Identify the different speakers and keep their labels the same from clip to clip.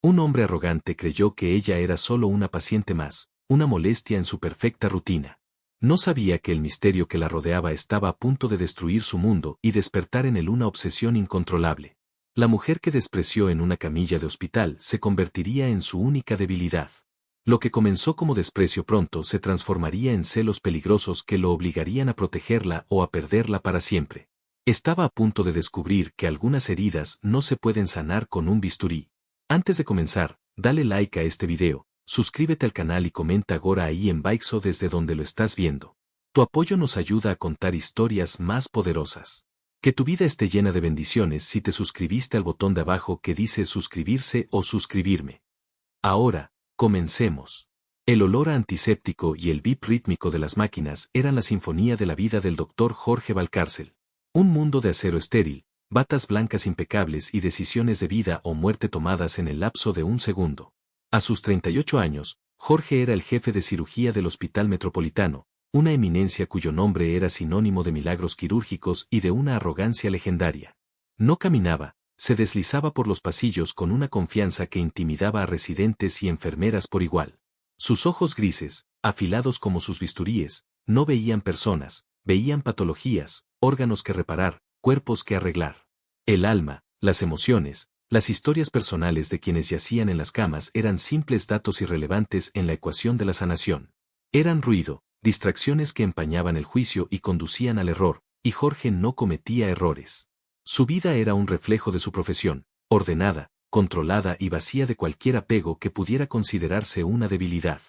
Speaker 1: Un hombre arrogante creyó que ella era solo una paciente más, una molestia en su perfecta rutina. No sabía que el misterio que la rodeaba estaba a punto de destruir su mundo y despertar en él una obsesión incontrolable. La mujer que despreció en una camilla de hospital se convertiría en su única debilidad. Lo que comenzó como desprecio pronto se transformaría en celos peligrosos que lo obligarían a protegerla o a perderla para siempre. Estaba a punto de descubrir que algunas heridas no se pueden sanar con un bisturí. Antes de comenzar, dale like a este video, suscríbete al canal y comenta ahora ahí en Baixo desde donde lo estás viendo. Tu apoyo nos ayuda a contar historias más poderosas. Que tu vida esté llena de bendiciones si te suscribiste al botón de abajo que dice suscribirse o suscribirme. Ahora, comencemos. El olor a antiséptico y el bip rítmico de las máquinas eran la sinfonía de la vida del doctor Jorge Valcárcel. Un mundo de acero estéril, batas blancas impecables y decisiones de vida o muerte tomadas en el lapso de un segundo. A sus 38 años, Jorge era el jefe de cirugía del Hospital Metropolitano, una eminencia cuyo nombre era sinónimo de milagros quirúrgicos y de una arrogancia legendaria. No caminaba, se deslizaba por los pasillos con una confianza que intimidaba a residentes y enfermeras por igual. Sus ojos grises, afilados como sus bisturíes, no veían personas, veían patologías, órganos que reparar, cuerpos que arreglar. El alma, las emociones, las historias personales de quienes yacían en las camas eran simples datos irrelevantes en la ecuación de la sanación. Eran ruido, distracciones que empañaban el juicio y conducían al error, y Jorge no cometía errores. Su vida era un reflejo de su profesión, ordenada, controlada y vacía de cualquier apego que pudiera considerarse una debilidad.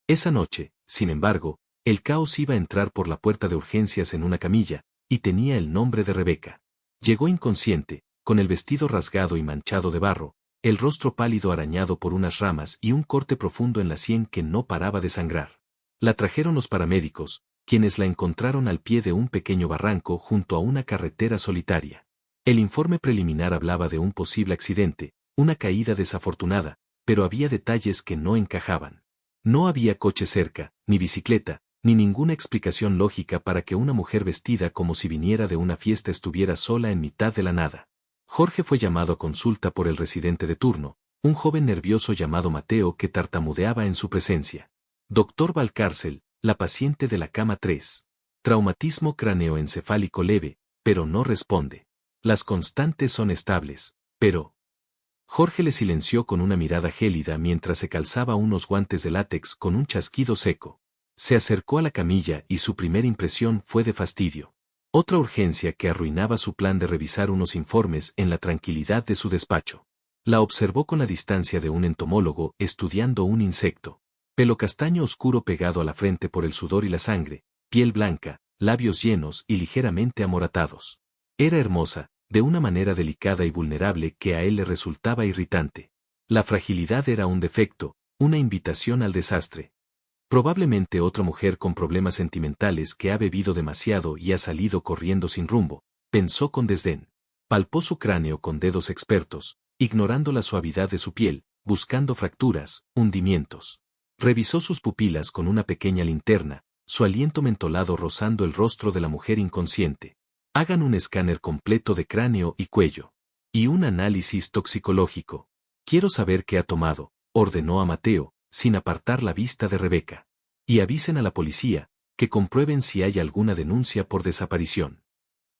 Speaker 1: Esa noche, sin embargo, el caos iba a entrar por la puerta de urgencias en una camilla, y tenía el nombre de Rebeca. Llegó inconsciente, con el vestido rasgado y manchado de barro, el rostro pálido arañado por unas ramas y un corte profundo en la sien que no paraba de sangrar. La trajeron los paramédicos, quienes la encontraron al pie de un pequeño barranco junto a una carretera solitaria. El informe preliminar hablaba de un posible accidente, una caída desafortunada, pero había detalles que no encajaban. No había coche cerca, ni bicicleta, ni ninguna explicación lógica para que una mujer vestida como si viniera de una fiesta estuviera sola en mitad de la nada. Jorge fue llamado a consulta por el residente de turno, un joven nervioso llamado Mateo que tartamudeaba en su presencia. Doctor Valcárcel, la paciente de la cama 3. Traumatismo craneoencefálico leve, pero no responde. Las constantes son estables, pero... Jorge le silenció con una mirada gélida mientras se calzaba unos guantes de látex con un chasquido seco. Se acercó a la camilla y su primera impresión fue de fastidio. Otra urgencia que arruinaba su plan de revisar unos informes en la tranquilidad de su despacho. La observó con la distancia de un entomólogo estudiando un insecto. Pelo castaño oscuro pegado a la frente por el sudor y la sangre, piel blanca, labios llenos y ligeramente amoratados. Era hermosa, de una manera delicada y vulnerable que a él le resultaba irritante. La fragilidad era un defecto, una invitación al desastre. Probablemente otra mujer con problemas sentimentales que ha bebido demasiado y ha salido corriendo sin rumbo, pensó con desdén. Palpó su cráneo con dedos expertos, ignorando la suavidad de su piel, buscando fracturas, hundimientos. Revisó sus pupilas con una pequeña linterna, su aliento mentolado rozando el rostro de la mujer inconsciente. Hagan un escáner completo de cráneo y cuello. Y un análisis toxicológico. Quiero saber qué ha tomado, ordenó a Mateo, sin apartar la vista de Rebeca. Y avisen a la policía, que comprueben si hay alguna denuncia por desaparición.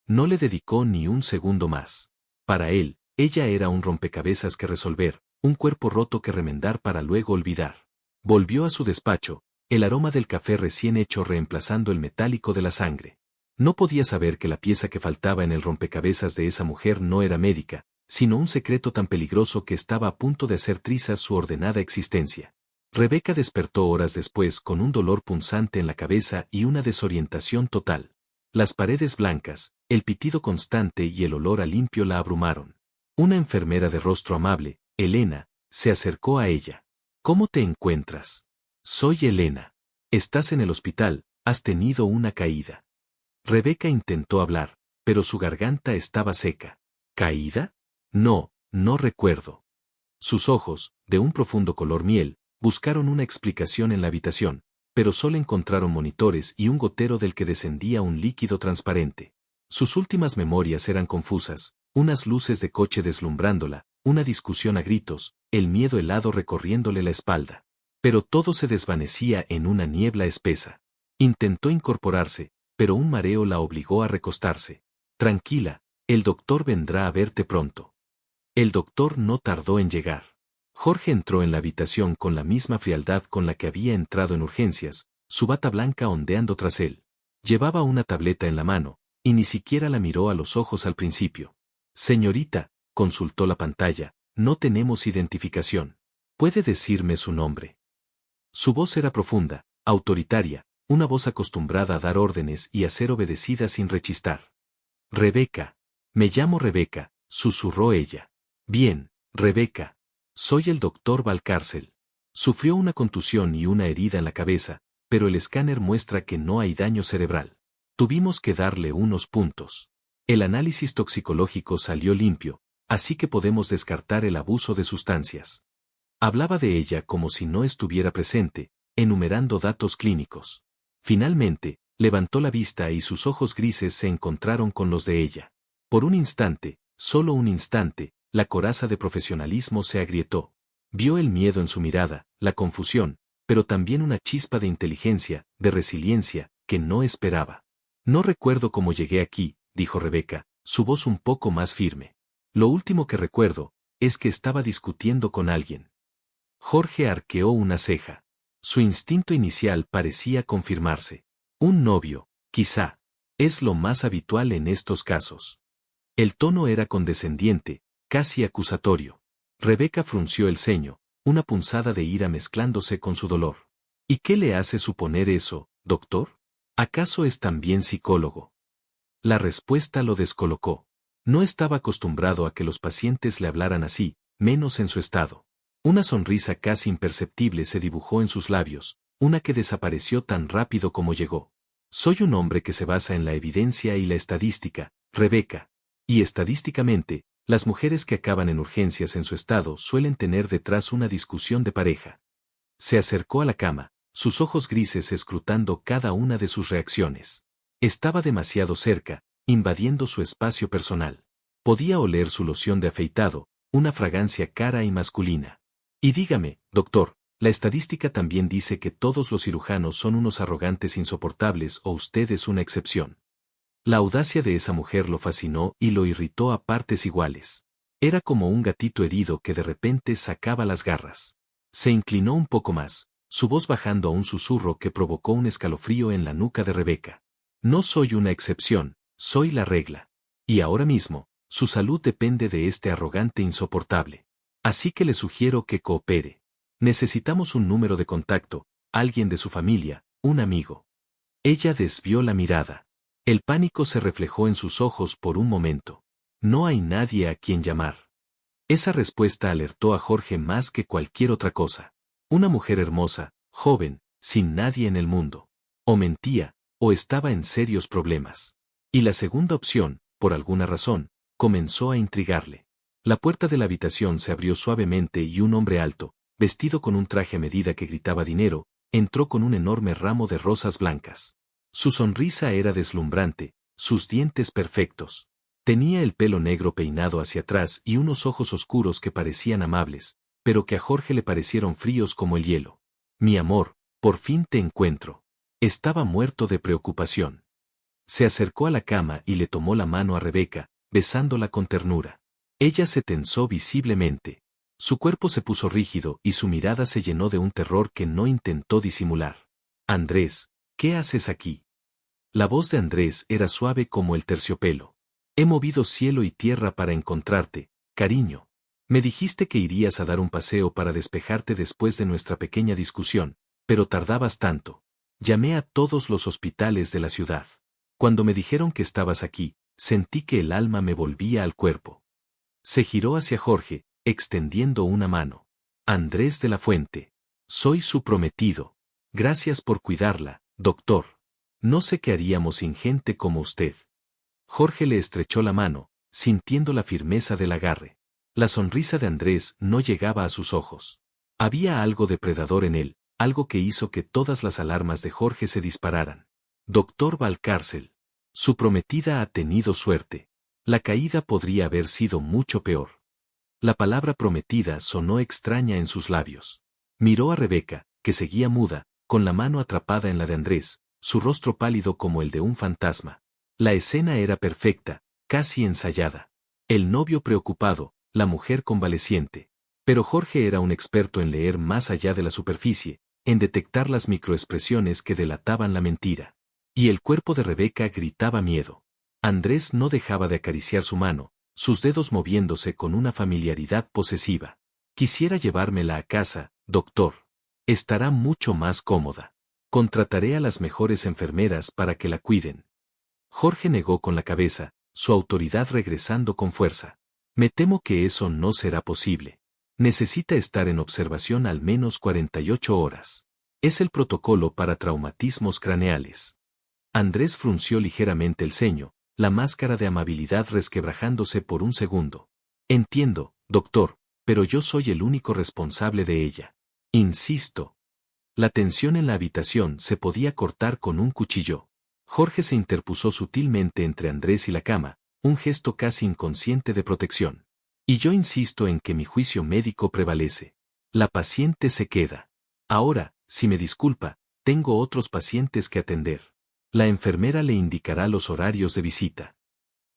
Speaker 1: No le dedicó ni un segundo más. Para él, ella era un rompecabezas que resolver, un cuerpo roto que remendar para luego olvidar. Volvió a su despacho, el aroma del café recién hecho reemplazando el metálico de la sangre. No podía saber que la pieza que faltaba en el rompecabezas de esa mujer no era médica, sino un secreto tan peligroso que estaba a punto de hacer trizas su ordenada existencia. Rebeca despertó horas después con un dolor punzante en la cabeza y una desorientación total. Las paredes blancas, el pitido constante y el olor a limpio la abrumaron. Una enfermera de rostro amable, Elena, se acercó a ella. ¿Cómo te encuentras? Soy Elena. Estás en el hospital, has tenido una caída. Rebeca intentó hablar, pero su garganta estaba seca. ¿Caída? No, no recuerdo. Sus ojos, de un profundo color miel, buscaron una explicación en la habitación, pero solo encontraron monitores y un gotero del que descendía un líquido transparente. Sus últimas memorias eran confusas, unas luces de coche deslumbrándola, una discusión a gritos, el miedo helado recorriéndole la espalda. Pero todo se desvanecía en una niebla espesa. Intentó incorporarse, pero un mareo la obligó a recostarse. Tranquila, el doctor vendrá a verte pronto. El doctor no tardó en llegar. Jorge entró en la habitación con la misma frialdad con la que había entrado en urgencias, su bata blanca ondeando tras él. Llevaba una tableta en la mano, y ni siquiera la miró a los ojos al principio. Señorita, consultó la pantalla, no tenemos identificación. ¿Puede decirme su nombre? Su voz era profunda, autoritaria, una voz acostumbrada a dar órdenes y a ser obedecida sin rechistar. Rebeca. Me llamo Rebeca, susurró ella. Bien, Rebeca. Soy el doctor Valcárcel. Sufrió una contusión y una herida en la cabeza, pero el escáner muestra que no hay daño cerebral. Tuvimos que darle unos puntos. El análisis toxicológico salió limpio, así que podemos descartar el abuso de sustancias. Hablaba de ella como si no estuviera presente, enumerando datos clínicos. Finalmente, levantó la vista y sus ojos grises se encontraron con los de ella. Por un instante, solo un instante, la coraza de profesionalismo se agrietó. Vio el miedo en su mirada, la confusión, pero también una chispa de inteligencia, de resiliencia, que no esperaba. No recuerdo cómo llegué aquí, dijo Rebeca, su voz un poco más firme. Lo último que recuerdo es que estaba discutiendo con alguien. Jorge arqueó una ceja. Su instinto inicial parecía confirmarse. Un novio, quizá. Es lo más habitual en estos casos. El tono era condescendiente, casi acusatorio. Rebeca frunció el ceño, una punzada de ira mezclándose con su dolor. ¿Y qué le hace suponer eso, doctor? ¿Acaso es también psicólogo? La respuesta lo descolocó. No estaba acostumbrado a que los pacientes le hablaran así, menos en su estado. Una sonrisa casi imperceptible se dibujó en sus labios, una que desapareció tan rápido como llegó. Soy un hombre que se basa en la evidencia y la estadística, Rebeca. Y estadísticamente, las mujeres que acaban en urgencias en su estado suelen tener detrás una discusión de pareja. Se acercó a la cama, sus ojos grises escrutando cada una de sus reacciones. Estaba demasiado cerca, invadiendo su espacio personal. Podía oler su loción de afeitado, una fragancia cara y masculina. Y dígame, doctor, la estadística también dice que todos los cirujanos son unos arrogantes insoportables o usted es una excepción. La audacia de esa mujer lo fascinó y lo irritó a partes iguales. Era como un gatito herido que de repente sacaba las garras. Se inclinó un poco más, su voz bajando a un susurro que provocó un escalofrío en la nuca de Rebeca. No soy una excepción, soy la regla. Y ahora mismo, su salud depende de este arrogante insoportable. Así que le sugiero que coopere. Necesitamos un número de contacto, alguien de su familia, un amigo. Ella desvió la mirada. El pánico se reflejó en sus ojos por un momento. No hay nadie a quien llamar. Esa respuesta alertó a Jorge más que cualquier otra cosa. Una mujer hermosa, joven, sin nadie en el mundo. O mentía, o estaba en serios problemas. Y la segunda opción, por alguna razón, comenzó a intrigarle. La puerta de la habitación se abrió suavemente y un hombre alto, vestido con un traje a medida que gritaba dinero, entró con un enorme ramo de rosas blancas. Su sonrisa era deslumbrante, sus dientes perfectos. Tenía el pelo negro peinado hacia atrás y unos ojos oscuros que parecían amables, pero que a Jorge le parecieron fríos como el hielo. Mi amor, por fin te encuentro. Estaba muerto de preocupación. Se acercó a la cama y le tomó la mano a Rebeca, besándola con ternura. Ella se tensó visiblemente. Su cuerpo se puso rígido y su mirada se llenó de un terror que no intentó disimular. Andrés, ¿qué haces aquí? La voz de Andrés era suave como el terciopelo. He movido cielo y tierra para encontrarte, cariño. Me dijiste que irías a dar un paseo para despejarte después de nuestra pequeña discusión, pero tardabas tanto. Llamé a todos los hospitales de la ciudad. Cuando me dijeron que estabas aquí, sentí que el alma me volvía al cuerpo. Se giró hacia Jorge, extendiendo una mano. Andrés de la Fuente. Soy su prometido. Gracias por cuidarla, doctor. No sé qué haríamos sin gente como usted. Jorge le estrechó la mano, sintiendo la firmeza del agarre. La sonrisa de Andrés no llegaba a sus ojos. Había algo depredador en él, algo que hizo que todas las alarmas de Jorge se dispararan. Doctor Valcárcel. Su prometida ha tenido suerte. La caída podría haber sido mucho peor. La palabra prometida sonó extraña en sus labios. Miró a Rebeca, que seguía muda, con la mano atrapada en la de Andrés, su rostro pálido como el de un fantasma. La escena era perfecta, casi ensayada. El novio preocupado, la mujer convaleciente. Pero Jorge era un experto en leer más allá de la superficie, en detectar las microexpresiones que delataban la mentira. Y el cuerpo de Rebeca gritaba miedo. Andrés no dejaba de acariciar su mano, sus dedos moviéndose con una familiaridad posesiva. Quisiera llevármela a casa, doctor. Estará mucho más cómoda. Contrataré a las mejores enfermeras para que la cuiden. Jorge negó con la cabeza, su autoridad regresando con fuerza. Me temo que eso no será posible. Necesita estar en observación al menos 48 horas. Es el protocolo para traumatismos craneales. Andrés frunció ligeramente el ceño, la máscara de amabilidad resquebrajándose por un segundo. Entiendo, doctor, pero yo soy el único responsable de ella. Insisto. La tensión en la habitación se podía cortar con un cuchillo. Jorge se interpuso sutilmente entre Andrés y la cama, un gesto casi inconsciente de protección. Y yo insisto en que mi juicio médico prevalece. La paciente se queda. Ahora, si me disculpa, tengo otros pacientes que atender. La enfermera le indicará los horarios de visita.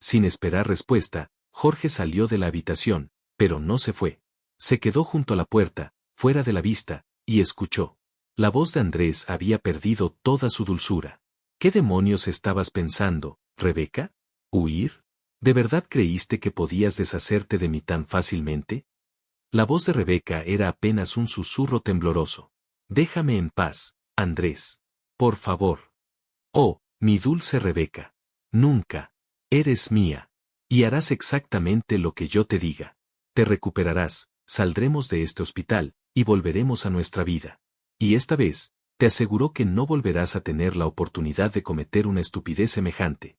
Speaker 1: Sin esperar respuesta, Jorge salió de la habitación, pero no se fue. Se quedó junto a la puerta, fuera de la vista, y escuchó. La voz de Andrés había perdido toda su dulzura. ¿Qué demonios estabas pensando, Rebeca? ¿Huir? ¿De verdad creíste que podías deshacerte de mí tan fácilmente? La voz de Rebeca era apenas un susurro tembloroso. Déjame en paz, Andrés. Por favor. Oh, mi dulce Rebeca. Nunca. Eres mía. Y harás exactamente lo que yo te diga. Te recuperarás, saldremos de este hospital, y volveremos a nuestra vida. Y esta vez, te aseguró que no volverás a tener la oportunidad de cometer una estupidez semejante.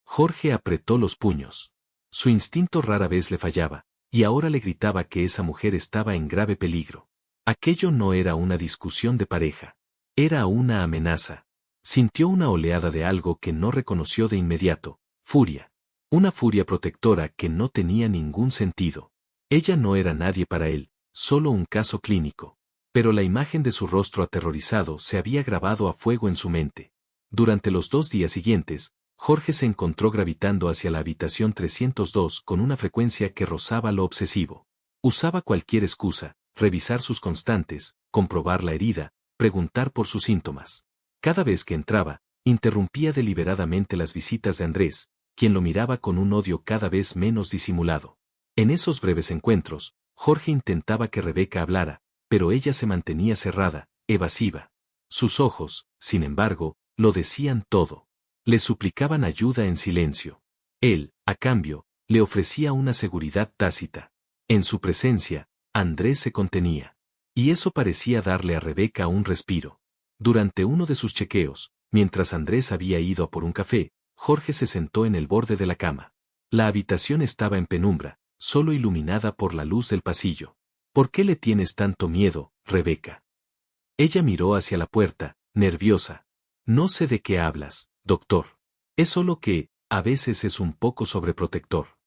Speaker 1: Jorge apretó los puños. Su instinto rara vez le fallaba, y ahora le gritaba que esa mujer estaba en grave peligro. Aquello no era una discusión de pareja. Era una amenaza. Sintió una oleada de algo que no reconoció de inmediato, furia. Una furia protectora que no tenía ningún sentido. Ella no era nadie para él, solo un caso clínico. Pero la imagen de su rostro aterrorizado se había grabado a fuego en su mente. Durante los 2 días siguientes, Jorge se encontró gravitando hacia la habitación 302 con una frecuencia que rozaba lo obsesivo. Usaba cualquier excusa, revisar sus constantes, comprobar la herida, preguntar por sus síntomas. Cada vez que entraba, interrumpía deliberadamente las visitas de Andrés, quien lo miraba con un odio cada vez menos disimulado. En esos breves encuentros, Jorge intentaba que Rebeca hablara, pero ella se mantenía cerrada, evasiva. Sus ojos, sin embargo, lo decían todo. Le suplicaban ayuda en silencio. Él, a cambio, le ofrecía una seguridad tácita. En su presencia, Andrés se contenía. Y eso parecía darle a Rebeca un respiro. Durante uno de sus chequeos, mientras Andrés había ido a por un café, Jorge se sentó en el borde de la cama. La habitación estaba en penumbra, solo iluminada por la luz del pasillo. ¿Por qué le tienes tanto miedo, Rebeca? Ella miró hacia la puerta, nerviosa. No sé de qué hablas, doctor. Es solo que, a veces es un poco sobreprotector.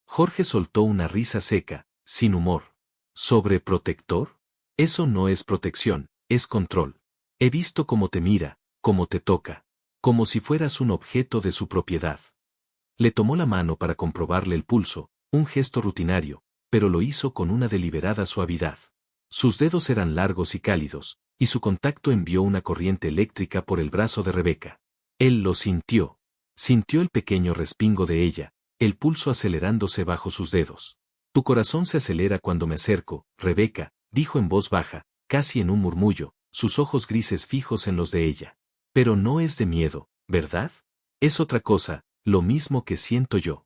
Speaker 1: Jorge soltó una risa seca, sin humor. ¿Sobreprotector? Eso no es protección, es control. He visto cómo te mira, cómo te toca, como si fueras un objeto de su propiedad. Le tomó la mano para comprobarle el pulso, un gesto rutinario, pero lo hizo con una deliberada suavidad. Sus dedos eran largos y cálidos, y su contacto envió una corriente eléctrica por el brazo de Rebeca. Él lo sintió. Sintió el pequeño respingo de ella, el pulso acelerándose bajo sus dedos. Tu corazón se acelera cuando me acerco, Rebeca, dijo en voz baja, casi en un murmullo, sus ojos grises fijos en los de ella. Pero no es de miedo, ¿verdad? Es otra cosa, lo mismo que siento yo.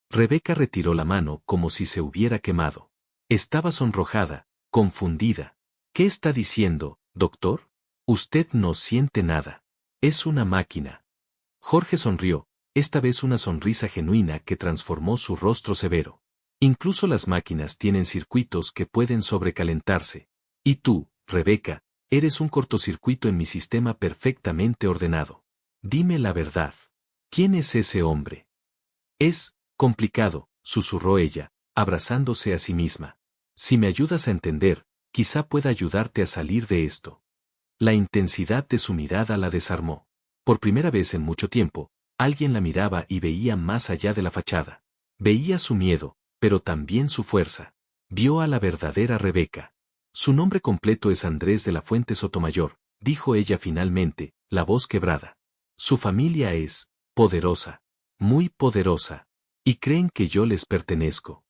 Speaker 1: Rebeca retiró la mano como si se hubiera quemado. Estaba sonrojada, confundida. ¿Qué está diciendo, doctor? Usted no siente nada. Es una máquina. Jorge sonrió, esta vez una sonrisa genuina que transformó su rostro severo. Incluso las máquinas tienen circuitos que pueden sobrecalentarse. Y tú, Rebeca, eres un cortocircuito en mi sistema perfectamente ordenado. Dime la verdad. ¿Quién es ese hombre? Es complicado, susurró ella, abrazándose a sí misma. Si me ayudas a entender, quizá pueda ayudarte a salir de esto. La intensidad de su mirada la desarmó. Por primera vez en mucho tiempo, alguien la miraba y veía más allá de la fachada. Veía su miedo, pero también su fuerza. Vio a la verdadera Rebeca. Su nombre completo es Andrés de la Fuente Sotomayor, dijo ella finalmente, la voz quebrada. Su familia es poderosa, muy poderosa, y creen que yo les pertenezco.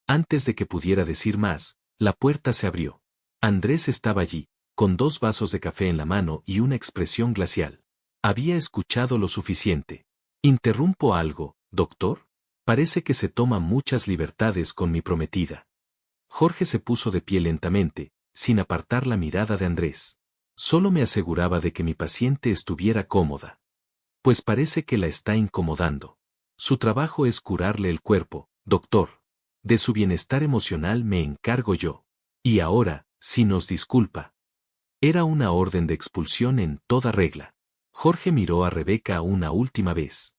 Speaker 1: Antes de que pudiera decir más, la puerta se abrió. Andrés estaba allí, con 2 vasos de café en la mano y una expresión glacial. Había escuchado lo suficiente. ¿Interrumpo algo, doctor? Parece que se toma muchas libertades con mi prometida. Jorge se puso de pie lentamente, sin apartar la mirada de Andrés. Solo me aseguraba de que mi paciente estuviera cómoda. Pues parece que la está incomodando. Su trabajo es curarle el cuerpo, doctor. De su bienestar emocional me encargo yo. Y ahora, si nos disculpa. Era una orden de expulsión en toda regla. Jorge miró a Rebeca una última vez.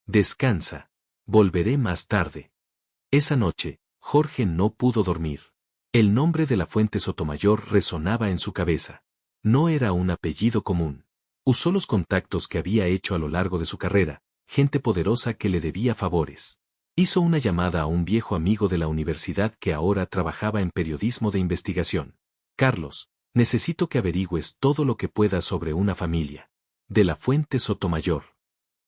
Speaker 1: Descansa. Volveré más tarde. Esa noche, Jorge no pudo dormir. El nombre de la Fuente Sotomayor resonaba en su cabeza. No era un apellido común. Usó los contactos que había hecho a lo largo de su carrera, gente poderosa que le debía favores. Hizo una llamada a un viejo amigo de la universidad que ahora trabajaba en periodismo de investigación. Carlos, necesito que averigües todo lo que puedas sobre una familia. De la Fuente Sotomayor.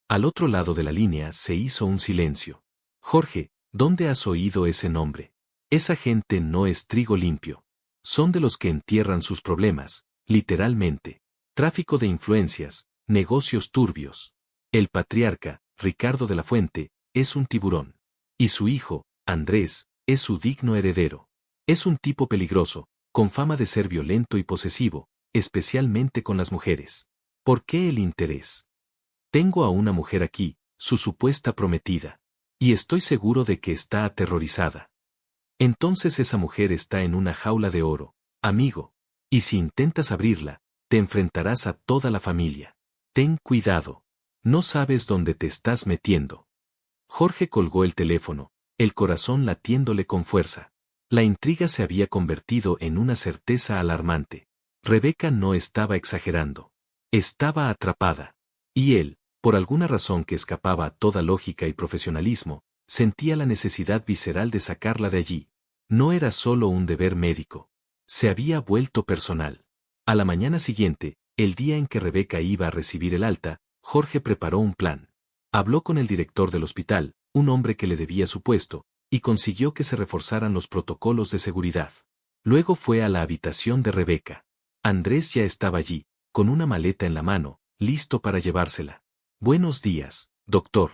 Speaker 1: Al otro lado de la línea se hizo un silencio. Jorge, ¿dónde has oído ese nombre? Esa gente no es trigo limpio. Son de los que entierran sus problemas, literalmente. Tráfico de influencias, negocios turbios. El patriarca, Ricardo de la Fuente, es un tiburón. Y su hijo, Andrés, es su digno heredero. Es un tipo peligroso, con fama de ser violento y posesivo, especialmente con las mujeres. ¿Por qué el interés? Tengo a una mujer aquí, su supuesta prometida. Y estoy seguro de que está aterrorizada. Entonces esa mujer está en una jaula de oro, amigo. Y si intentas abrirla, te enfrentarás a toda la familia. Ten cuidado. No sabes dónde te estás metiendo. Jorge colgó el teléfono, el corazón latiéndole con fuerza. La intriga se había convertido en una certeza alarmante. Rebeca no estaba exagerando. Estaba atrapada. Y él, por alguna razón que escapaba a toda lógica y profesionalismo, sentía la necesidad visceral de sacarla de allí. No era solo un deber médico. Se había vuelto personal. A la mañana siguiente, el día en que Rebeca iba a recibir el alta, Jorge preparó un plan. Habló con el director del hospital, un hombre que le debía su puesto, y consiguió que se reforzaran los protocolos de seguridad. Luego fue a la habitación de Rebeca. Andrés ya estaba allí, con una maleta en la mano, listo para llevársela. Buenos días, doctor.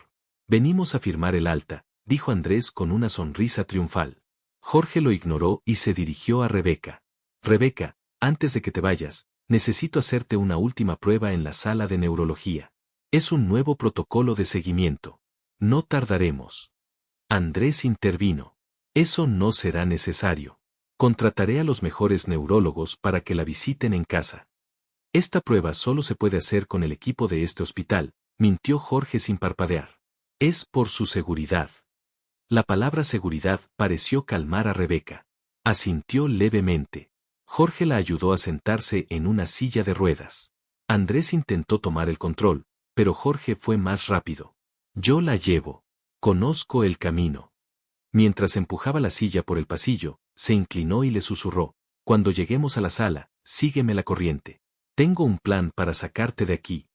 Speaker 1: Venimos a firmar el alta, dijo Andrés con una sonrisa triunfal. Jorge lo ignoró y se dirigió a Rebeca. Rebeca, antes de que te vayas, necesito hacerte una última prueba en la sala de neurología. Es un nuevo protocolo de seguimiento. No tardaremos. Andrés intervino. Eso no será necesario. Contrataré a los mejores neurólogos para que la visiten en casa. Esta prueba solo se puede hacer con el equipo de este hospital, mintió Jorge sin parpadear. Es por su seguridad. La palabra seguridad pareció calmar a Rebeca. Asintió levemente. Jorge la ayudó a sentarse en una silla de ruedas. Andrés intentó tomar el control, pero Jorge fue más rápido. Yo la llevo. Conozco el camino. Mientras empujaba la silla por el pasillo, se inclinó y le susurró, cuando lleguemos a la sala, sígueme la corriente. Tengo un plan para sacarte de aquí.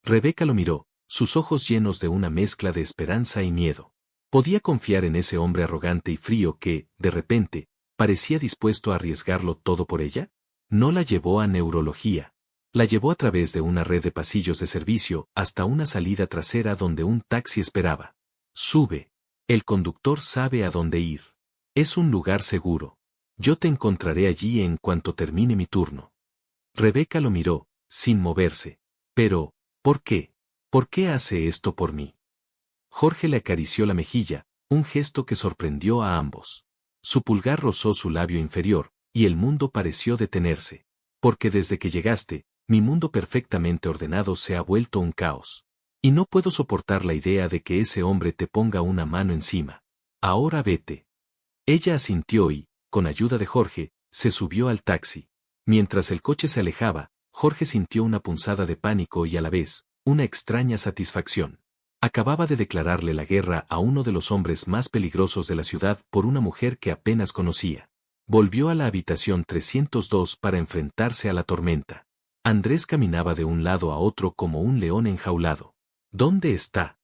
Speaker 1: Rebeca lo miró, sus ojos llenos de una mezcla de esperanza y miedo. Podía confiar en ese hombre arrogante y frío que, de repente, parecía dispuesto a arriesgarlo todo por ella. No la llevó a neurología. La llevó a través de una red de pasillos de servicio hasta una salida trasera donde un taxi esperaba. Sube. El conductor sabe a dónde ir. Es un lugar seguro. Yo te encontraré allí en cuanto termine mi turno. Rebeca lo miró, sin moverse. Pero, ¿por qué? ¿Por qué hace esto por mí? Jorge le acarició la mejilla, un gesto que sorprendió a ambos. Su pulgar rozó su labio inferior, y el mundo pareció detenerse. Porque desde que llegaste, mi mundo perfectamente ordenado se ha vuelto un caos. Y no puedo soportar la idea de que ese hombre te ponga una mano encima. Ahora vete. Ella asintió y, con ayuda de Jorge, se subió al taxi. Mientras el coche se alejaba, Jorge sintió una punzada de pánico y a la vez, una extraña satisfacción. Acababa de declararle la guerra a uno de los hombres más peligrosos de la ciudad por una mujer que apenas conocía. Volvió a la habitación 302 para enfrentarse a la tormenta. Andrés caminaba de un lado a otro como un león enjaulado. ¿Dónde está?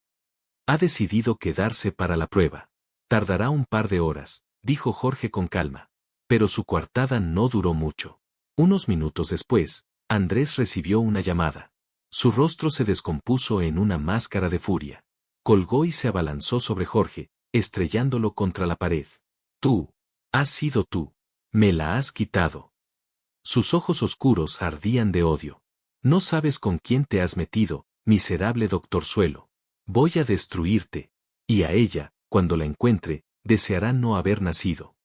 Speaker 1: Ha decidido quedarse para la prueba. Tardará un par de horas, dijo Jorge con calma. Pero su coartada no duró mucho. Unos minutos después, Andrés recibió una llamada. Su rostro se descompuso en una máscara de furia. Colgó y se abalanzó sobre Jorge, estrellándolo contra la pared. Tú. Has sido tú. Me la has quitado. Sus ojos oscuros ardían de odio. No sabes con quién te has metido, miserable doctor Suelo. Voy a destruirte. Y a ella, cuando la encuentre, deseará no haber nacido.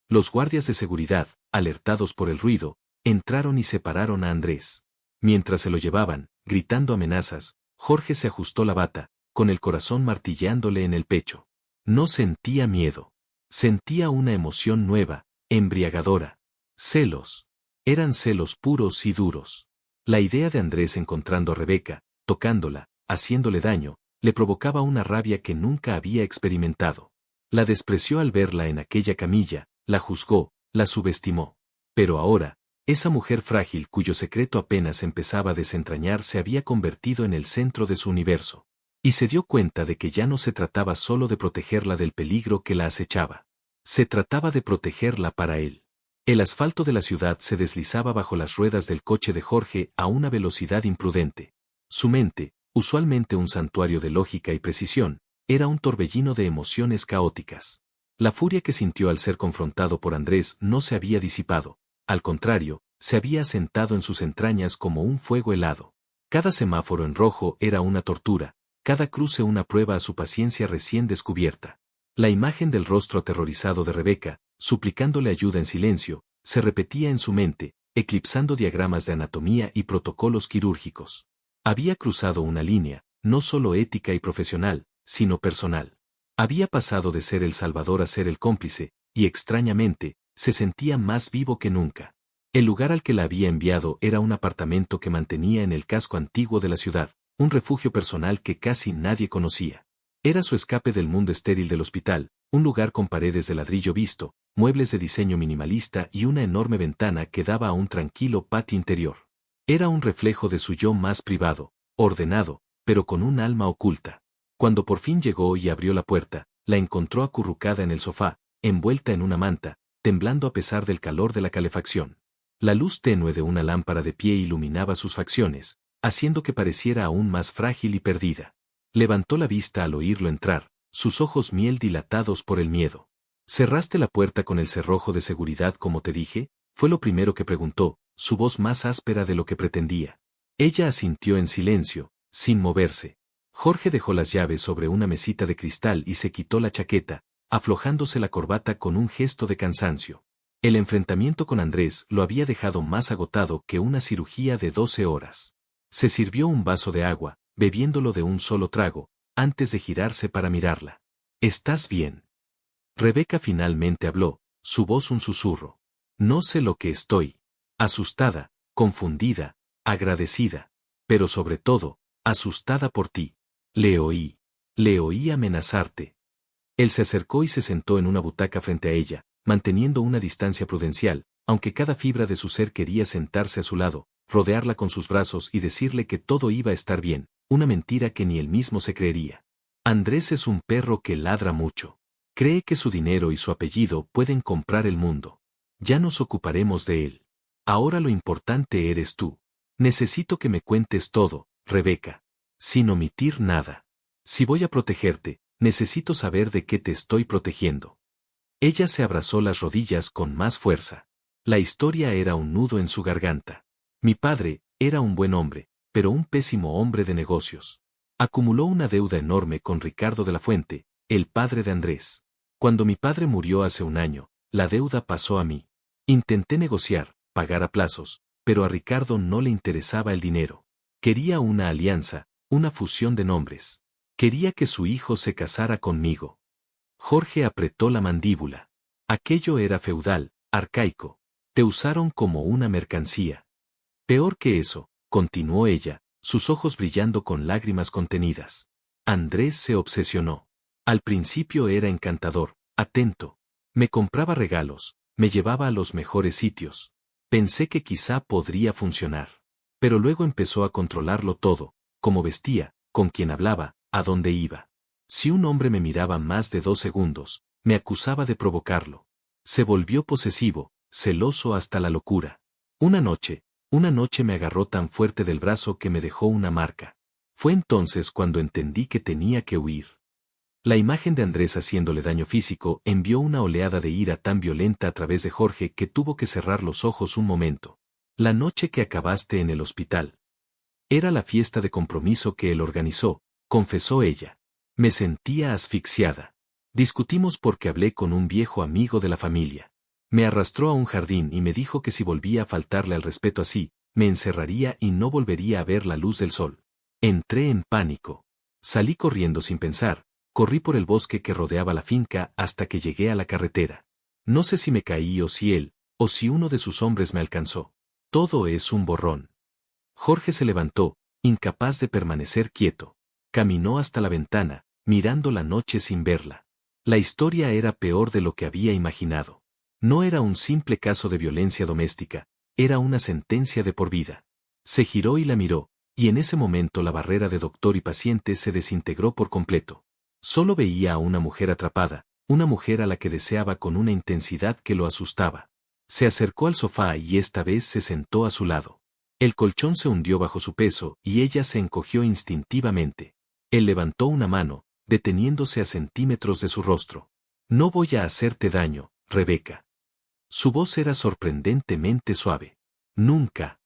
Speaker 1: Los guardias de seguridad, alertados por el ruido, entraron y separaron a Andrés. Mientras se lo llevaban, gritando amenazas, Jorge se ajustó la bata, con el corazón martilleándole en el pecho. No sentía miedo. Sentía una emoción nueva, embriagadora. Celos. Eran celos puros y duros. La idea de Andrés encontrando a Rebeca, tocándola, haciéndole daño, le provocaba una rabia que nunca había experimentado. La despreció al verla en aquella camilla, la juzgó, la subestimó. Pero ahora, esa mujer frágil cuyo secreto apenas empezaba a desentrañar se había convertido en el centro de su universo. Y se dio cuenta de que ya no se trataba solo de protegerla del peligro que la acechaba. Se trataba de protegerla para él. El asfalto de la ciudad se deslizaba bajo las ruedas del coche de Jorge a una velocidad imprudente. Su mente, usualmente un santuario de lógica y precisión, era un torbellino de emociones caóticas. La furia que sintió al ser confrontado por Andrés no se había disipado, al contrario, se había asentado en sus entrañas como un fuego helado. Cada semáforo en rojo era una tortura, cada cruce una prueba a su paciencia recién descubierta. La imagen del rostro aterrorizado de Rebeca, suplicándole ayuda en silencio, se repetía en su mente, eclipsando diagramas de anatomía y protocolos quirúrgicos. Había cruzado una línea, no solo ética y profesional, sino personal. Había pasado de ser el salvador a ser el cómplice, y extrañamente, se sentía más vivo que nunca. El lugar al que la había enviado era un apartamento que mantenía en el casco antiguo de la ciudad, un refugio personal que casi nadie conocía. Era su escape del mundo estéril del hospital, un lugar con paredes de ladrillo visto, muebles de diseño minimalista y una enorme ventana que daba a un tranquilo patio interior. Era un reflejo de su yo más privado, ordenado, pero con un alma oculta. Cuando por fin llegó y abrió la puerta, la encontró acurrucada en el sofá, envuelta en una manta, temblando a pesar del calor de la calefacción. La luz tenue de una lámpara de pie iluminaba sus facciones, haciendo que pareciera aún más frágil y perdida. Levantó la vista al oírlo entrar, sus ojos miel dilatados por el miedo. ¿Cerraste la puerta con el cerrojo de seguridad como te dije? Fue lo primero que preguntó, su voz más áspera de lo que pretendía. Ella asintió en silencio, sin moverse. Jorge dejó las llaves sobre una mesita de cristal y se quitó la chaqueta, aflojándose la corbata con un gesto de cansancio. El enfrentamiento con Andrés lo había dejado más agotado que una cirugía de 12 horas. Se sirvió un vaso de agua, bebiéndolo de un solo trago, antes de girarse para mirarla. ¿Estás bien? Rebeca finalmente habló, su voz un susurro. No sé lo que estoy. Asustada, confundida, agradecida. Pero sobre todo, asustada por ti. Le oí amenazarte. Él se acercó y se sentó en una butaca frente a ella, manteniendo una distancia prudencial, aunque cada fibra de su ser quería sentarse a su lado, rodearla con sus brazos y decirle que todo iba a estar bien, una mentira que ni él mismo se creería. Andrés es un perro que ladra mucho. Cree que su dinero y su apellido pueden comprar el mundo. Ya nos ocuparemos de él. Ahora lo importante eres tú. Necesito que me cuentes todo, Rebeca. Sin omitir nada. Si voy a protegerte, necesito saber de qué te estoy protegiendo. Ella se abrazó las rodillas con más fuerza. La historia era un nudo en su garganta. Mi padre era un buen hombre, pero un pésimo hombre de negocios. Acumuló una deuda enorme con Ricardo de la Fuente, el padre de Andrés. Cuando mi padre murió hace un año, la deuda pasó a mí. Intenté negociar, pagar a plazos, pero a Ricardo no le interesaba el dinero. Quería una alianza, una fusión de nombres. Quería que su hijo se casara conmigo. Jorge apretó la mandíbula. Aquello era feudal, arcaico. Te usaron como una mercancía. Peor que eso, continuó ella, sus ojos brillando con lágrimas contenidas. Andrés se obsesionó. Al principio era encantador, atento. Me compraba regalos, me llevaba a los mejores sitios. Pensé que quizá podría funcionar. Pero luego empezó a controlarlo todo, cómo vestía, con quién hablaba, a dónde iba. Si un hombre me miraba más de 2 segundos, me acusaba de provocarlo. Se volvió posesivo, celoso hasta la locura. Una noche me agarró tan fuerte del brazo que me dejó una marca. Fue entonces cuando entendí que tenía que huir. La imagen de Andrés haciéndole daño físico envió una oleada de ira tan violenta a través de Jorge que tuvo que cerrar los ojos un momento. La noche que acabaste en el hospital. Era la fiesta de compromiso que él organizó, confesó ella. Me sentía asfixiada. Discutimos porque hablé con un viejo amigo de la familia. Me arrastró a un jardín y me dijo que si volvía a faltarle al respeto así, me encerraría y no volvería a ver la luz del sol. Entré en pánico. Salí corriendo sin pensar, corrí por el bosque que rodeaba la finca hasta que llegué a la carretera. No sé si me caí o si él, o si uno de sus hombres me alcanzó. Todo es un borrón. Jorge se levantó, incapaz de permanecer quieto. Caminó hasta la ventana, mirando la noche sin verla. La historia era peor de lo que había imaginado. No era un simple caso de violencia doméstica, era una sentencia de por vida. Se giró y la miró, y en ese momento la barrera de doctor y paciente se desintegró por completo. Solo veía a una mujer atrapada, una mujer a la que deseaba con una intensidad que lo asustaba. Se acercó al sofá y esta vez se sentó a su lado. El colchón se hundió bajo su peso y ella se encogió instintivamente. Él levantó una mano, deteniéndose a centímetros de su rostro. No voy a hacerte daño, Rebeca. Su voz era sorprendentemente suave. Nunca.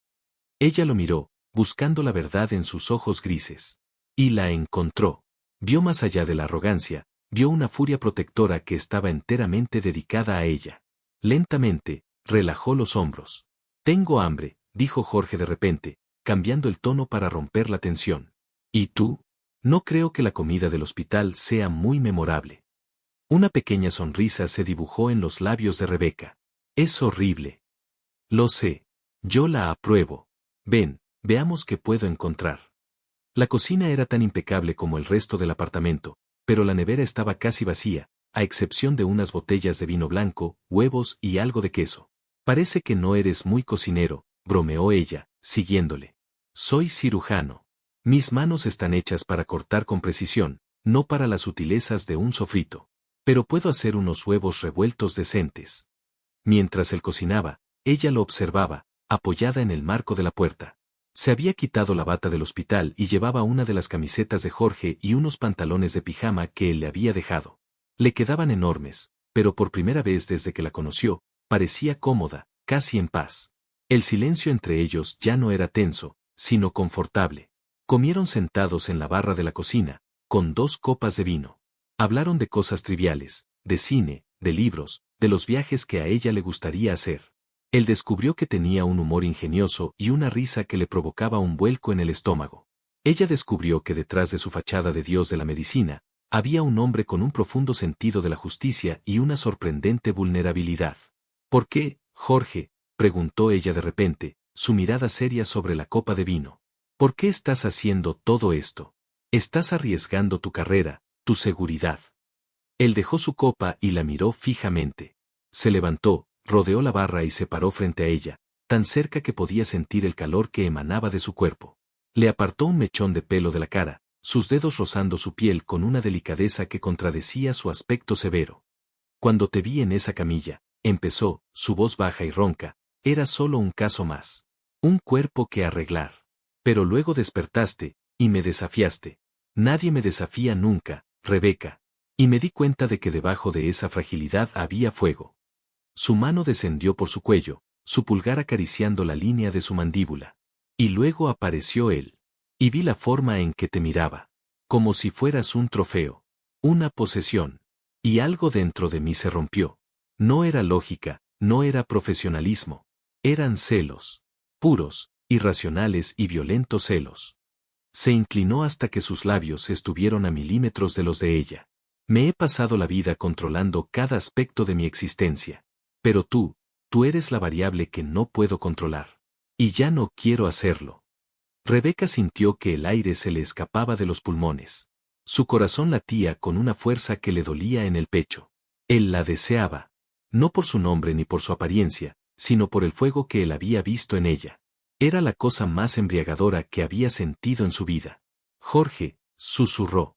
Speaker 1: Ella lo miró, buscando la verdad en sus ojos grises. Y la encontró. Vio más allá de la arrogancia, vio una furia protectora que estaba enteramente dedicada a ella. Lentamente, relajó los hombros. Tengo hambre, dijo Jorge de repente, cambiando el tono para romper la tensión. ¿Y tú? No creo que la comida del hospital sea muy memorable. Una pequeña sonrisa se dibujó en los labios de Rebeca. Es horrible. Lo sé. Yo la apruebo. Ven, veamos qué puedo encontrar. La cocina era tan impecable como el resto del apartamento, pero la nevera estaba casi vacía, a excepción de unas botellas de vino blanco, huevos y algo de queso. Parece que no eres muy cocinero, bromeó ella, siguiéndole. Soy cirujano. Mis manos están hechas para cortar con precisión, no para las sutilezas de un sofrito. Pero puedo hacer unos huevos revueltos decentes. Mientras él cocinaba, ella lo observaba, apoyada en el marco de la puerta. Se había quitado la bata del hospital y llevaba una de las camisetas de Jorge y unos pantalones de pijama que él le había dejado. Le quedaban enormes, pero por primera vez desde que la conoció, parecía cómoda, casi en paz. El silencio entre ellos ya no era tenso, sino confortable. Comieron sentados en la barra de la cocina, con 2 copas de vino. Hablaron de cosas triviales, de cine, de libros, de los viajes que a ella le gustaría hacer. Él descubrió que tenía un humor ingenioso y una risa que le provocaba un vuelco en el estómago. Ella descubrió que detrás de su fachada de dios de la medicina, había un hombre con un profundo sentido de la justicia y una sorprendente vulnerabilidad. ¿Por qué, Jorge?, preguntó ella de repente, su mirada seria sobre la copa de vino. ¿Por qué estás haciendo todo esto? Estás arriesgando tu carrera, tu seguridad. Él dejó su copa y la miró fijamente. Se levantó, rodeó la barra y se paró frente a ella, tan cerca que podía sentir el calor que emanaba de su cuerpo. Le apartó un mechón de pelo de la cara, sus dedos rozando su piel con una delicadeza que contradecía su aspecto severo. Cuando te vi en esa camilla, empezó, su voz baja y ronca, era solo un caso más. Un cuerpo que arreglar. Pero luego despertaste, y me desafiaste. Nadie me desafía nunca, Rebeca. Y me di cuenta de que debajo de esa fragilidad había fuego. Su mano descendió por su cuello, su pulgar acariciando la línea de su mandíbula. Y luego apareció él. Y vi la forma en que te miraba. Como si fueras un trofeo. Una posesión. Y algo dentro de mí se rompió. No era lógica, no era profesionalismo. Eran celos. Puros, irracionales y violentos celos. Se inclinó hasta que sus labios estuvieron a milímetros de los de ella. Me he pasado la vida controlando cada aspecto de mi existencia. Pero tú eres la variable que no puedo controlar. Y ya no quiero hacerlo. Rebeca sintió que el aire se le escapaba de los pulmones. Su corazón latía con una fuerza que le dolía en el pecho. Él la deseaba. No por su nombre ni por su apariencia, sino por el fuego que él había visto en ella. Era la cosa más embriagadora que había sentido en su vida. Jorge, susurró.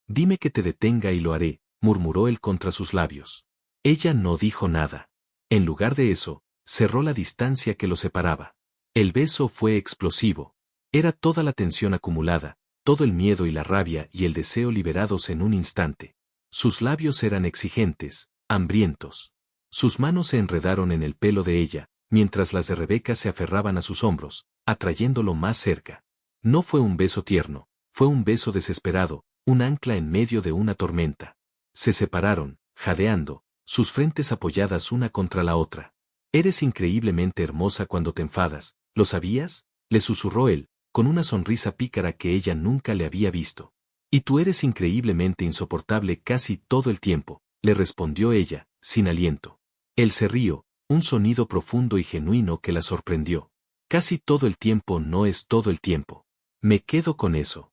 Speaker 1: Dime que te detenga y lo haré, murmuró él contra sus labios. Ella no dijo nada. En lugar de eso, cerró la distancia que los separaba. El beso fue explosivo. Era toda la tensión acumulada, todo el miedo y la rabia y el deseo liberados en un instante. Sus labios eran exigentes, hambrientos. Sus manos se enredaron en el pelo de ella, mientras las de Rebeca se aferraban a sus hombros, atrayéndolo más cerca. No fue un beso tierno, fue un beso desesperado, un ancla en medio de una tormenta. Se separaron, jadeando, sus frentes apoyadas una contra la otra. Eres increíblemente hermosa cuando te enfadas, ¿lo sabías? Le susurró él, con una sonrisa pícara que ella nunca le había visto. Y tú eres increíblemente insoportable casi todo el tiempo, le respondió ella, sin aliento. Él se rió, un sonido profundo y genuino que la sorprendió. Casi todo el tiempo no es todo el tiempo. Me quedo con eso.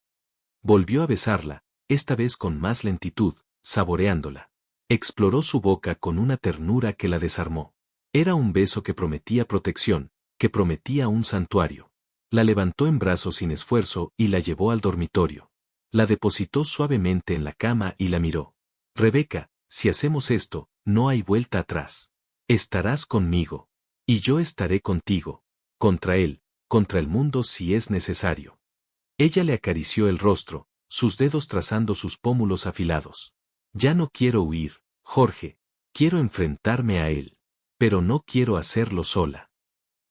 Speaker 1: Volvió a besarla, esta vez con más lentitud, saboreándola. Exploró su boca con una ternura que la desarmó. Era un beso que prometía protección, que prometía un santuario. La levantó en brazos sin esfuerzo y la llevó al dormitorio. La depositó suavemente en la cama y la miró. Rebeca, si hacemos esto, no hay vuelta atrás. Estarás conmigo. Y yo estaré contigo. Contra él, contra el mundo si es necesario. Ella le acarició el rostro, sus dedos trazando sus pómulos afilados. Ya no quiero huir, Jorge. Quiero enfrentarme a él. Pero no quiero hacerlo sola.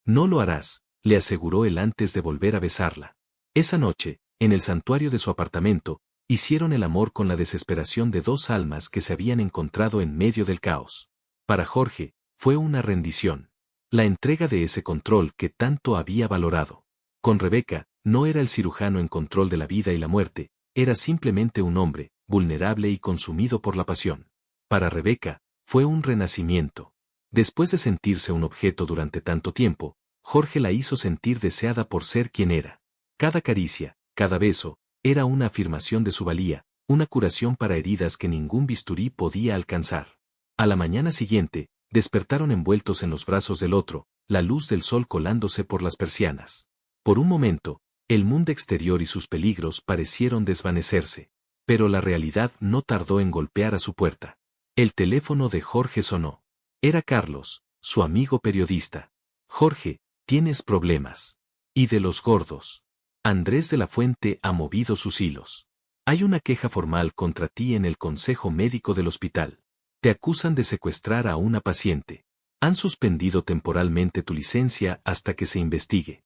Speaker 1: No lo harás, le aseguró él antes de volver a besarla. Esa noche, en el santuario de su apartamento, hicieron el amor con la desesperación de dos almas que se habían encontrado en medio del caos. Para Jorge, fue una rendición. La entrega de ese control que tanto había valorado. Con Rebeca, no era el cirujano en control de la vida y la muerte, era simplemente un hombre, vulnerable y consumido por la pasión. Para Rebeca, fue un renacimiento. Después de sentirse un objeto durante tanto tiempo, Jorge la hizo sentir deseada por ser quien era. Cada caricia, cada beso, era una afirmación de su valía, una curación para heridas que ningún bisturí podía alcanzar. A la mañana siguiente, despertaron envueltos en los brazos del otro, la luz del sol colándose por las persianas. Por un momento, el mundo exterior y sus peligros parecieron desvanecerse. Pero la realidad no tardó en golpear a su puerta. El teléfono de Jorge sonó. Era Carlos, su amigo periodista. Jorge, tienes problemas. Y de los gordos. Andrés de la Fuente ha movido sus hilos. Hay una queja formal contra ti en el consejo médico del hospital. Te acusan de secuestrar a una paciente. Han suspendido temporalmente tu licencia hasta que se investigue.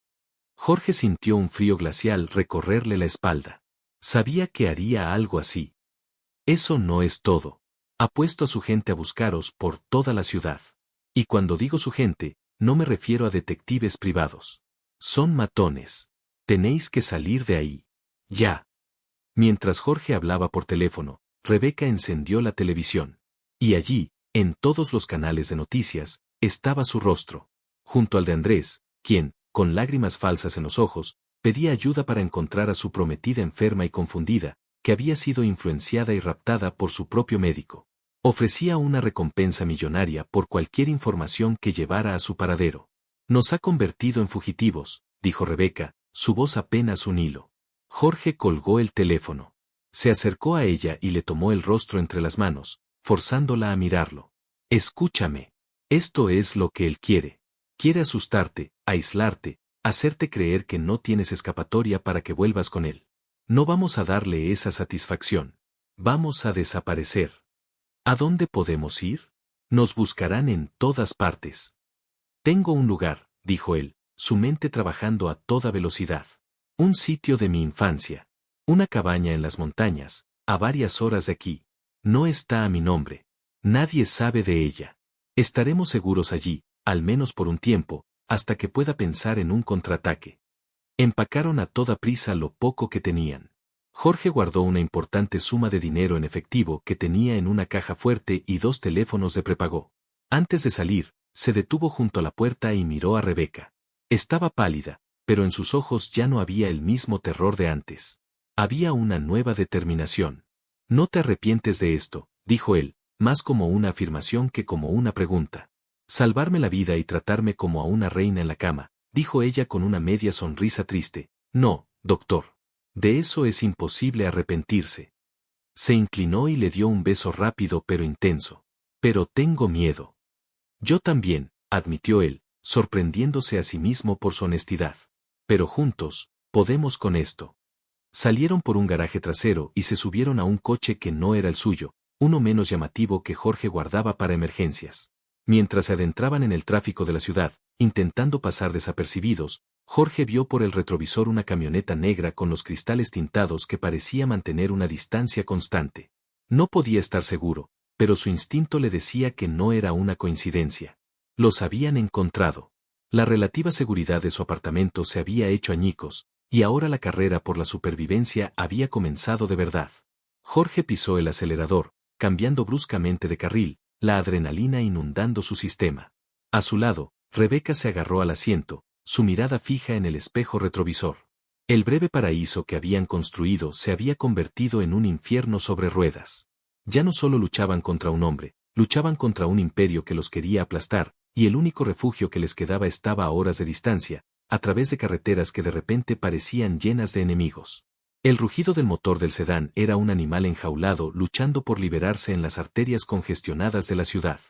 Speaker 1: Jorge sintió un frío glacial recorrerle la espalda. Sabía que haría algo así. Eso no es todo. Ha puesto a su gente a buscaros por toda la ciudad. Y cuando digo su gente, no me refiero a detectives privados. Son matones. Tenéis que salir de ahí. Ya. Mientras Jorge hablaba por teléfono, Rebeca encendió la televisión. Y allí, en todos los canales de noticias, estaba su rostro. Junto al de Andrés, quien, con lágrimas falsas en los ojos, pedía ayuda para encontrar a su prometida enferma y confundida, que había sido influenciada y raptada por su propio médico. Ofrecía una recompensa millonaria por cualquier información que llevara a su paradero. Nos ha convertido en fugitivos, dijo Rebeca, su voz apenas un hilo. Jorge colgó el teléfono. Se acercó a ella y le tomó el rostro entre las manos, forzándola a mirarlo. Escúchame. Esto es lo que él quiere. Quiere asustarte, aislarte, hacerte creer que no tienes escapatoria para que vuelvas con él. No vamos a darle esa satisfacción. Vamos a desaparecer. ¿A dónde podemos ir? Nos buscarán en todas partes. Tengo un lugar, dijo él, su mente trabajando a toda velocidad. Un sitio de mi infancia. Una cabaña en las montañas, a varias horas de aquí. No está a mi nombre. Nadie sabe de ella. Estaremos seguros allí, al menos por un tiempo, hasta que pueda pensar en un contraataque. Empacaron a toda prisa lo poco que tenían. Jorge guardó una importante suma de dinero en efectivo que tenía en una caja fuerte y 2 teléfonos de prepago. Antes de salir, se detuvo junto a la puerta y miró a Rebeca. Estaba pálida, pero en sus ojos ya no había el mismo terror de antes. Había una nueva determinación. No te arrepientes de esto, dijo él, más como una afirmación que como una pregunta. Salvarme la vida y tratarme como a una reina en la cama, dijo ella con una media sonrisa triste. No, doctor. De eso es imposible arrepentirse. Se inclinó y le dio un beso rápido pero intenso. Pero tengo miedo. Yo también, admitió él, sorprendiéndose a sí mismo por su honestidad. Pero juntos, podemos con esto. Salieron por un garaje trasero y se subieron a un coche que no era el suyo, uno menos llamativo que Jorge guardaba para emergencias. Mientras se adentraban en el tráfico de la ciudad, intentando pasar desapercibidos, Jorge vio por el retrovisor una camioneta negra con los cristales tintados que parecía mantener una distancia constante. No podía estar seguro, pero su instinto le decía que no era una coincidencia. Los habían encontrado. La relativa seguridad de su apartamento se había hecho añicos, y ahora la carrera por la supervivencia había comenzado de verdad. Jorge pisó el acelerador, cambiando bruscamente de carril, la adrenalina inundando su sistema. A su lado, Rebeca se agarró al asiento, su mirada fija en el espejo retrovisor. El breve paraíso que habían construido se había convertido en un infierno sobre ruedas. Ya no solo luchaban contra un hombre, luchaban contra un imperio que los quería aplastar, y el único refugio que les quedaba estaba a horas de distancia, a través de carreteras que de repente parecían llenas de enemigos. El rugido del motor del sedán era un animal enjaulado luchando por liberarse en las arterias congestionadas de la ciudad.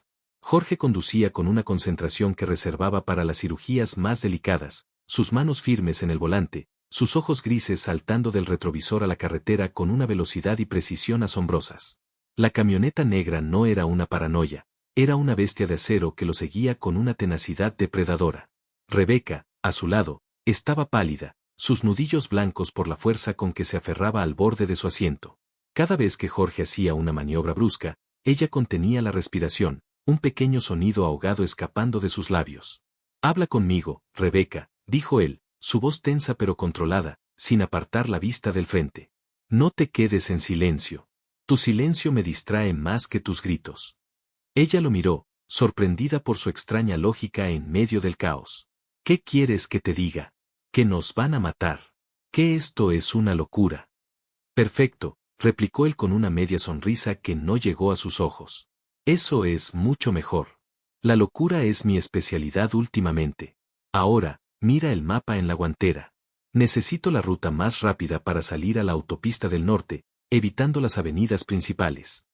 Speaker 1: Jorge conducía con una concentración que reservaba para las cirugías más delicadas, sus manos firmes en el volante, sus ojos grises saltando del retrovisor a la carretera con una velocidad y precisión asombrosas. La camioneta negra no era una paranoia, era una bestia de acero que lo seguía con una tenacidad depredadora. Rebeca, a su lado, estaba pálida, sus nudillos blancos por la fuerza con que se aferraba al borde de su asiento. Cada vez que Jorge hacía una maniobra brusca, ella contenía la respiración, un pequeño sonido ahogado escapando de sus labios. «Habla conmigo, Rebeca», dijo él, su voz tensa pero controlada, sin apartar la vista del frente. «No te quedes en silencio. Tu silencio me distrae más que tus gritos». Ella lo miró, sorprendida por su extraña lógica en medio del caos. «¿Qué quieres que te diga? Que nos van a matar. Que esto es una locura». «Perfecto», replicó él con una media sonrisa que no llegó a sus ojos. «Eso es mucho mejor. La locura es mi especialidad últimamente. Ahora, mira el mapa en la guantera. Necesito la ruta más rápida para salir a la autopista del norte, evitando las avenidas principales».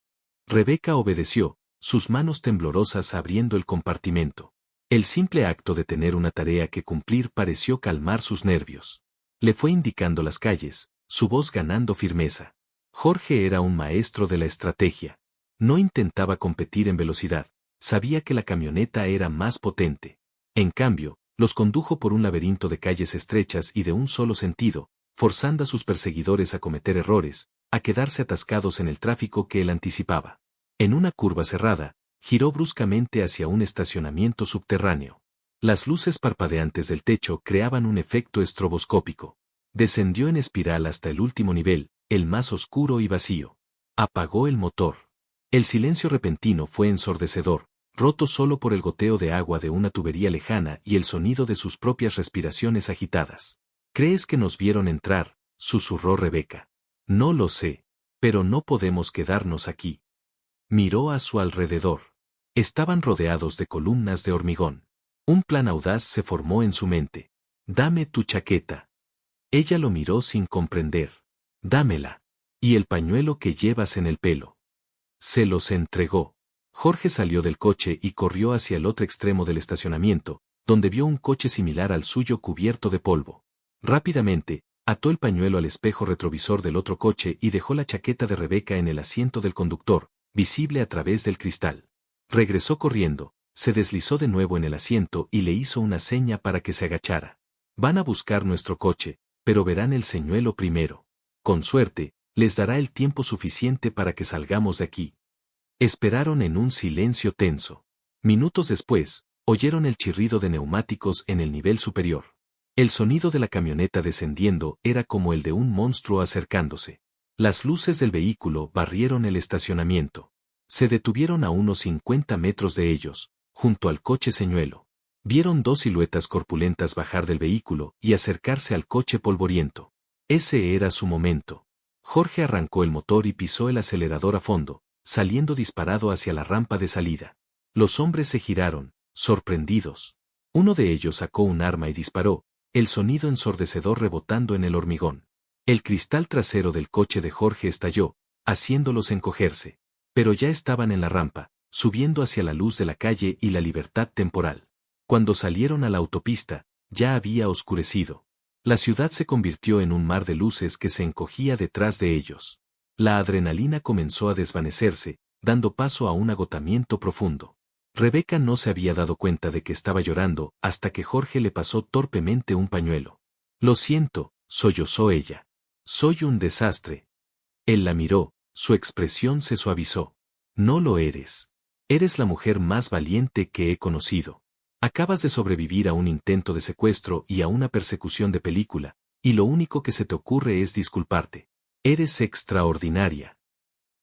Speaker 1: Rebeca obedeció, sus manos temblorosas abriendo el compartimento. El simple acto de tener una tarea que cumplir pareció calmar sus nervios. Le fue indicando las calles, su voz ganando firmeza. Jorge era un maestro de la estrategia. No intentaba competir en velocidad, sabía que la camioneta era más potente. En cambio, los condujo por un laberinto de calles estrechas y de un solo sentido, forzando a sus perseguidores a cometer errores, a quedarse atascados en el tráfico que él anticipaba. En una curva cerrada, giró bruscamente hacia un estacionamiento subterráneo. Las luces parpadeantes del techo creaban un efecto estroboscópico. Descendió en espiral hasta el último nivel, el más oscuro y vacío. Apagó el motor. El silencio repentino fue ensordecedor, roto solo por el goteo de agua de una tubería lejana y el sonido de sus propias respiraciones agitadas. «¿Crees que nos vieron entrar?», susurró Rebeca. «No lo sé. Pero no podemos quedarnos aquí». Miró a su alrededor. Estaban rodeados de columnas de hormigón. Un plan audaz se formó en su mente. «Dame tu chaqueta». Ella lo miró sin comprender. «Dámela. Y el pañuelo que llevas en el pelo». Se los entregó. Jorge salió del coche y corrió hacia el otro extremo del estacionamiento, donde vio un coche similar al suyo cubierto de polvo. Rápidamente, ató el pañuelo al espejo retrovisor del otro coche y dejó la chaqueta de Rebeca en el asiento del conductor, visible a través del cristal. Regresó corriendo, se deslizó de nuevo en el asiento y le hizo una seña para que se agachara. «Van a buscar nuestro coche, pero verán el señuelo primero. Con suerte, les dará el tiempo suficiente para que salgamos de aquí». Esperaron en un silencio tenso. Minutos después, oyeron el chirrido de neumáticos en el nivel superior. El sonido de la camioneta descendiendo era como el de un monstruo acercándose. Las luces del vehículo barrieron el estacionamiento. Se detuvieron a unos 50 metros de ellos, junto al coche señuelo. Vieron dos siluetas corpulentas bajar del vehículo y acercarse al coche polvoriento. Ese era su momento. Jorge arrancó el motor y pisó el acelerador a fondo, saliendo disparado hacia la rampa de salida. Los hombres se giraron, sorprendidos. Uno de ellos sacó un arma y disparó, el sonido ensordecedor rebotando en el hormigón. El cristal trasero del coche de Jorge estalló, haciéndolos encogerse. Pero ya estaban en la rampa, subiendo hacia la luz de la calle y la libertad temporal. Cuando salieron a la autopista, ya había oscurecido. La ciudad se convirtió en un mar de luces que se encogía detrás de ellos. La adrenalina comenzó a desvanecerse, dando paso a un agotamiento profundo. Rebeca no se había dado cuenta de que estaba llorando hasta que Jorge le pasó torpemente un pañuelo. Lo siento, sollozó ella. Soy un desastre. Él la miró, su expresión se suavizó. No lo eres. Eres la mujer más valiente que he conocido. Acabas de sobrevivir a un intento de secuestro y a una persecución de película, y lo único que se te ocurre es disculparte. Eres extraordinaria.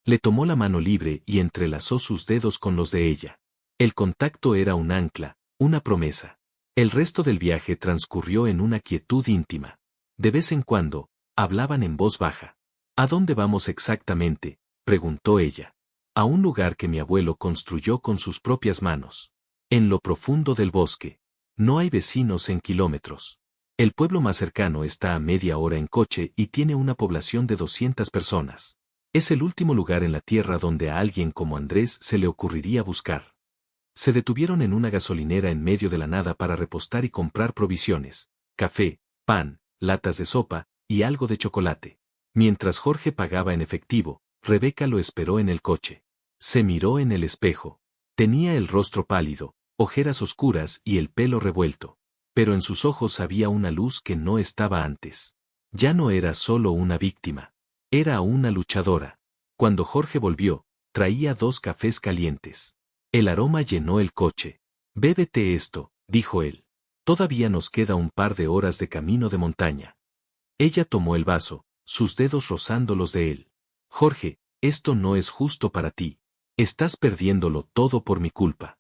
Speaker 1: Le tomó la mano libre y entrelazó sus dedos con los de ella. El contacto era un ancla, una promesa. El resto del viaje transcurrió en una quietud íntima. De vez en cuando, hablaban en voz baja. ¿A dónde vamos exactamente?, preguntó ella. A un lugar que mi abuelo construyó con sus propias manos. En lo profundo del bosque. No hay vecinos en kilómetros. El pueblo más cercano está a media hora en coche y tiene una población de 200 personas. Es el último lugar en la tierra donde a alguien como Andrés se le ocurriría buscar. Se detuvieron en una gasolinera en medio de la nada para repostar y comprar provisiones, café, pan, latas de sopa y algo de chocolate. Mientras Jorge pagaba en efectivo, Rebeca lo esperó en el coche. Se miró en el espejo. Tenía el rostro pálido, ojeras oscuras y el pelo revuelto. Pero en sus ojos había una luz que no estaba antes. Ya no era solo una víctima. Era una luchadora. Cuando Jorge volvió, traía 2 cafés calientes. El aroma llenó el coche. Bébete esto, dijo él. Todavía nos queda un par de horas de camino de montaña. Ella tomó el vaso, sus dedos rozando los de él. Jorge, esto no es justo para ti. Estás perdiéndolo todo por mi culpa.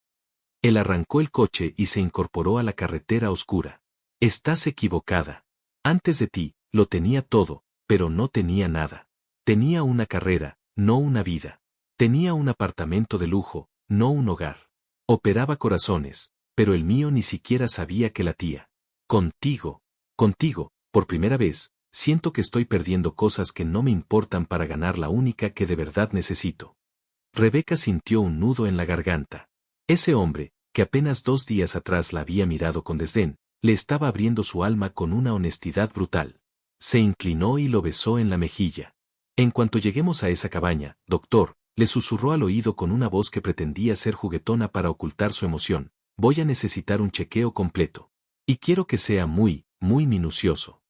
Speaker 1: Él arrancó el coche y se incorporó a la carretera oscura. Estás equivocada. Antes de ti, lo tenía todo, pero no tenía nada. Tenía una carrera, no una vida. Tenía un apartamento de lujo, no un hogar. Operaba corazones, pero el mío ni siquiera sabía que latía. Contigo, por primera vez, siento que estoy perdiendo cosas que no me importan para ganar la única que de verdad necesito. Rebeca sintió un nudo en la garganta. Ese hombre, que apenas 2 días atrás la había mirado con desdén, le estaba abriendo su alma con una honestidad brutal. Se inclinó y lo besó en la mejilla. En cuanto lleguemos a esa cabaña, doctor, le susurró al oído con una voz que pretendía ser juguetona para ocultar su emoción, voy a necesitar un chequeo completo. Y quiero que sea muy, muy minucioso.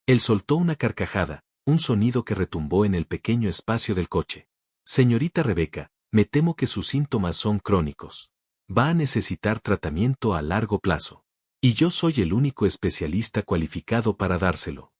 Speaker 1: Él soltó una carcajada, un sonido que retumbó en el pequeño espacio del coche. Señorita Rebeca, me temo que sus síntomas son crónicos. Va a necesitar tratamiento a largo plazo. Y yo soy el único especialista cualificado para dárselo.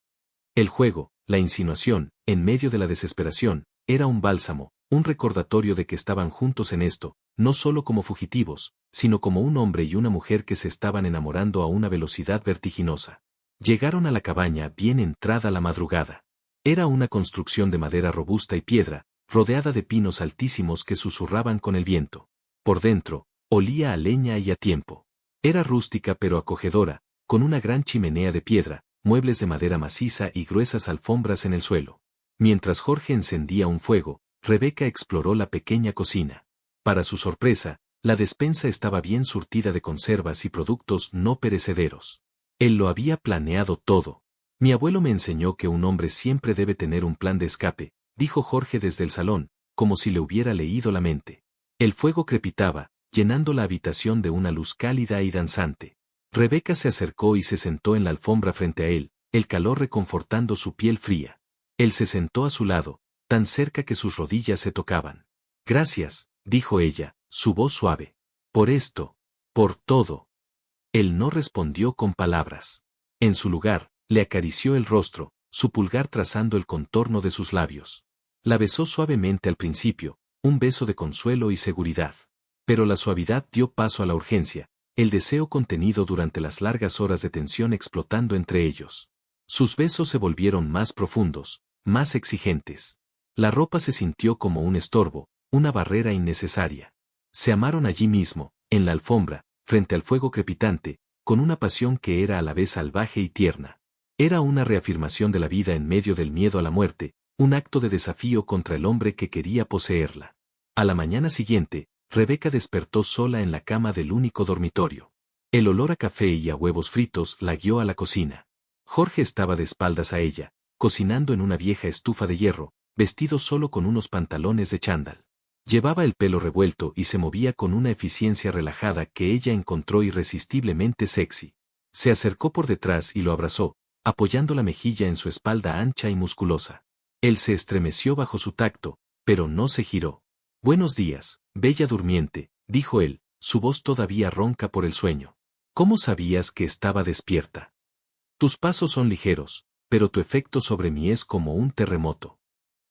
Speaker 1: El juego, la insinuación, en medio de la desesperación, era un bálsamo, un recordatorio de que estaban juntos en esto, no solo como fugitivos, sino como un hombre y una mujer que se estaban enamorando a una velocidad vertiginosa. Llegaron a la cabaña bien entrada la madrugada. Era una construcción de madera robusta y piedra, rodeada de pinos altísimos que susurraban con el viento. Por dentro, olía a leña y a tiempo. Era rústica pero acogedora, con una gran chimenea de piedra, muebles de madera maciza y gruesas alfombras en el suelo. Mientras Jorge encendía un fuego, Rebeca exploró la pequeña cocina. Para su sorpresa, la despensa estaba bien surtida de conservas y productos no perecederos. Él lo había planeado todo. Mi abuelo me enseñó que un hombre siempre debe tener un plan de escape, dijo Jorge desde el salón, como si le hubiera leído la mente. El fuego crepitaba, llenando la habitación de una luz cálida y danzante. Rebeca se acercó y se sentó en la alfombra frente a él, el calor reconfortando su piel fría. Él se sentó a su lado, tan cerca que sus rodillas se tocaban. Gracias, dijo ella, su voz suave. Por esto. Por todo. Él no respondió con palabras. En su lugar, le acarició el rostro, su pulgar trazando el contorno de sus labios. La besó suavemente al principio, un beso de consuelo y seguridad. Pero la suavidad dio paso a la urgencia, el deseo contenido durante las largas horas de tensión explotando entre ellos. Sus besos se volvieron más profundos, más exigentes. La ropa se sintió como un estorbo, una barrera innecesaria. Se amaron allí mismo, en la alfombra, frente al fuego crepitante, con una pasión que era a la vez salvaje y tierna. Era una reafirmación de la vida en medio del miedo a la muerte, un acto de desafío contra el hombre que quería poseerla. A la mañana siguiente, Rebeca despertó sola en la cama del único dormitorio. El olor a café y a huevos fritos la guió a la cocina. Jorge estaba de espaldas a ella, cocinando en una vieja estufa de hierro, vestido solo con unos pantalones de chándal. Llevaba el pelo revuelto y se movía con una eficiencia relajada que ella encontró irresistiblemente sexy. Se acercó por detrás y lo abrazó, apoyando la mejilla en su espalda ancha y musculosa. Él se estremeció bajo su tacto, pero no se giró. «Buenos días, bella durmiente», dijo él, su voz todavía ronca por el sueño. «¿Cómo sabías que estaba despierta? Tus pasos son ligeros, pero tu efecto sobre mí es como un terremoto».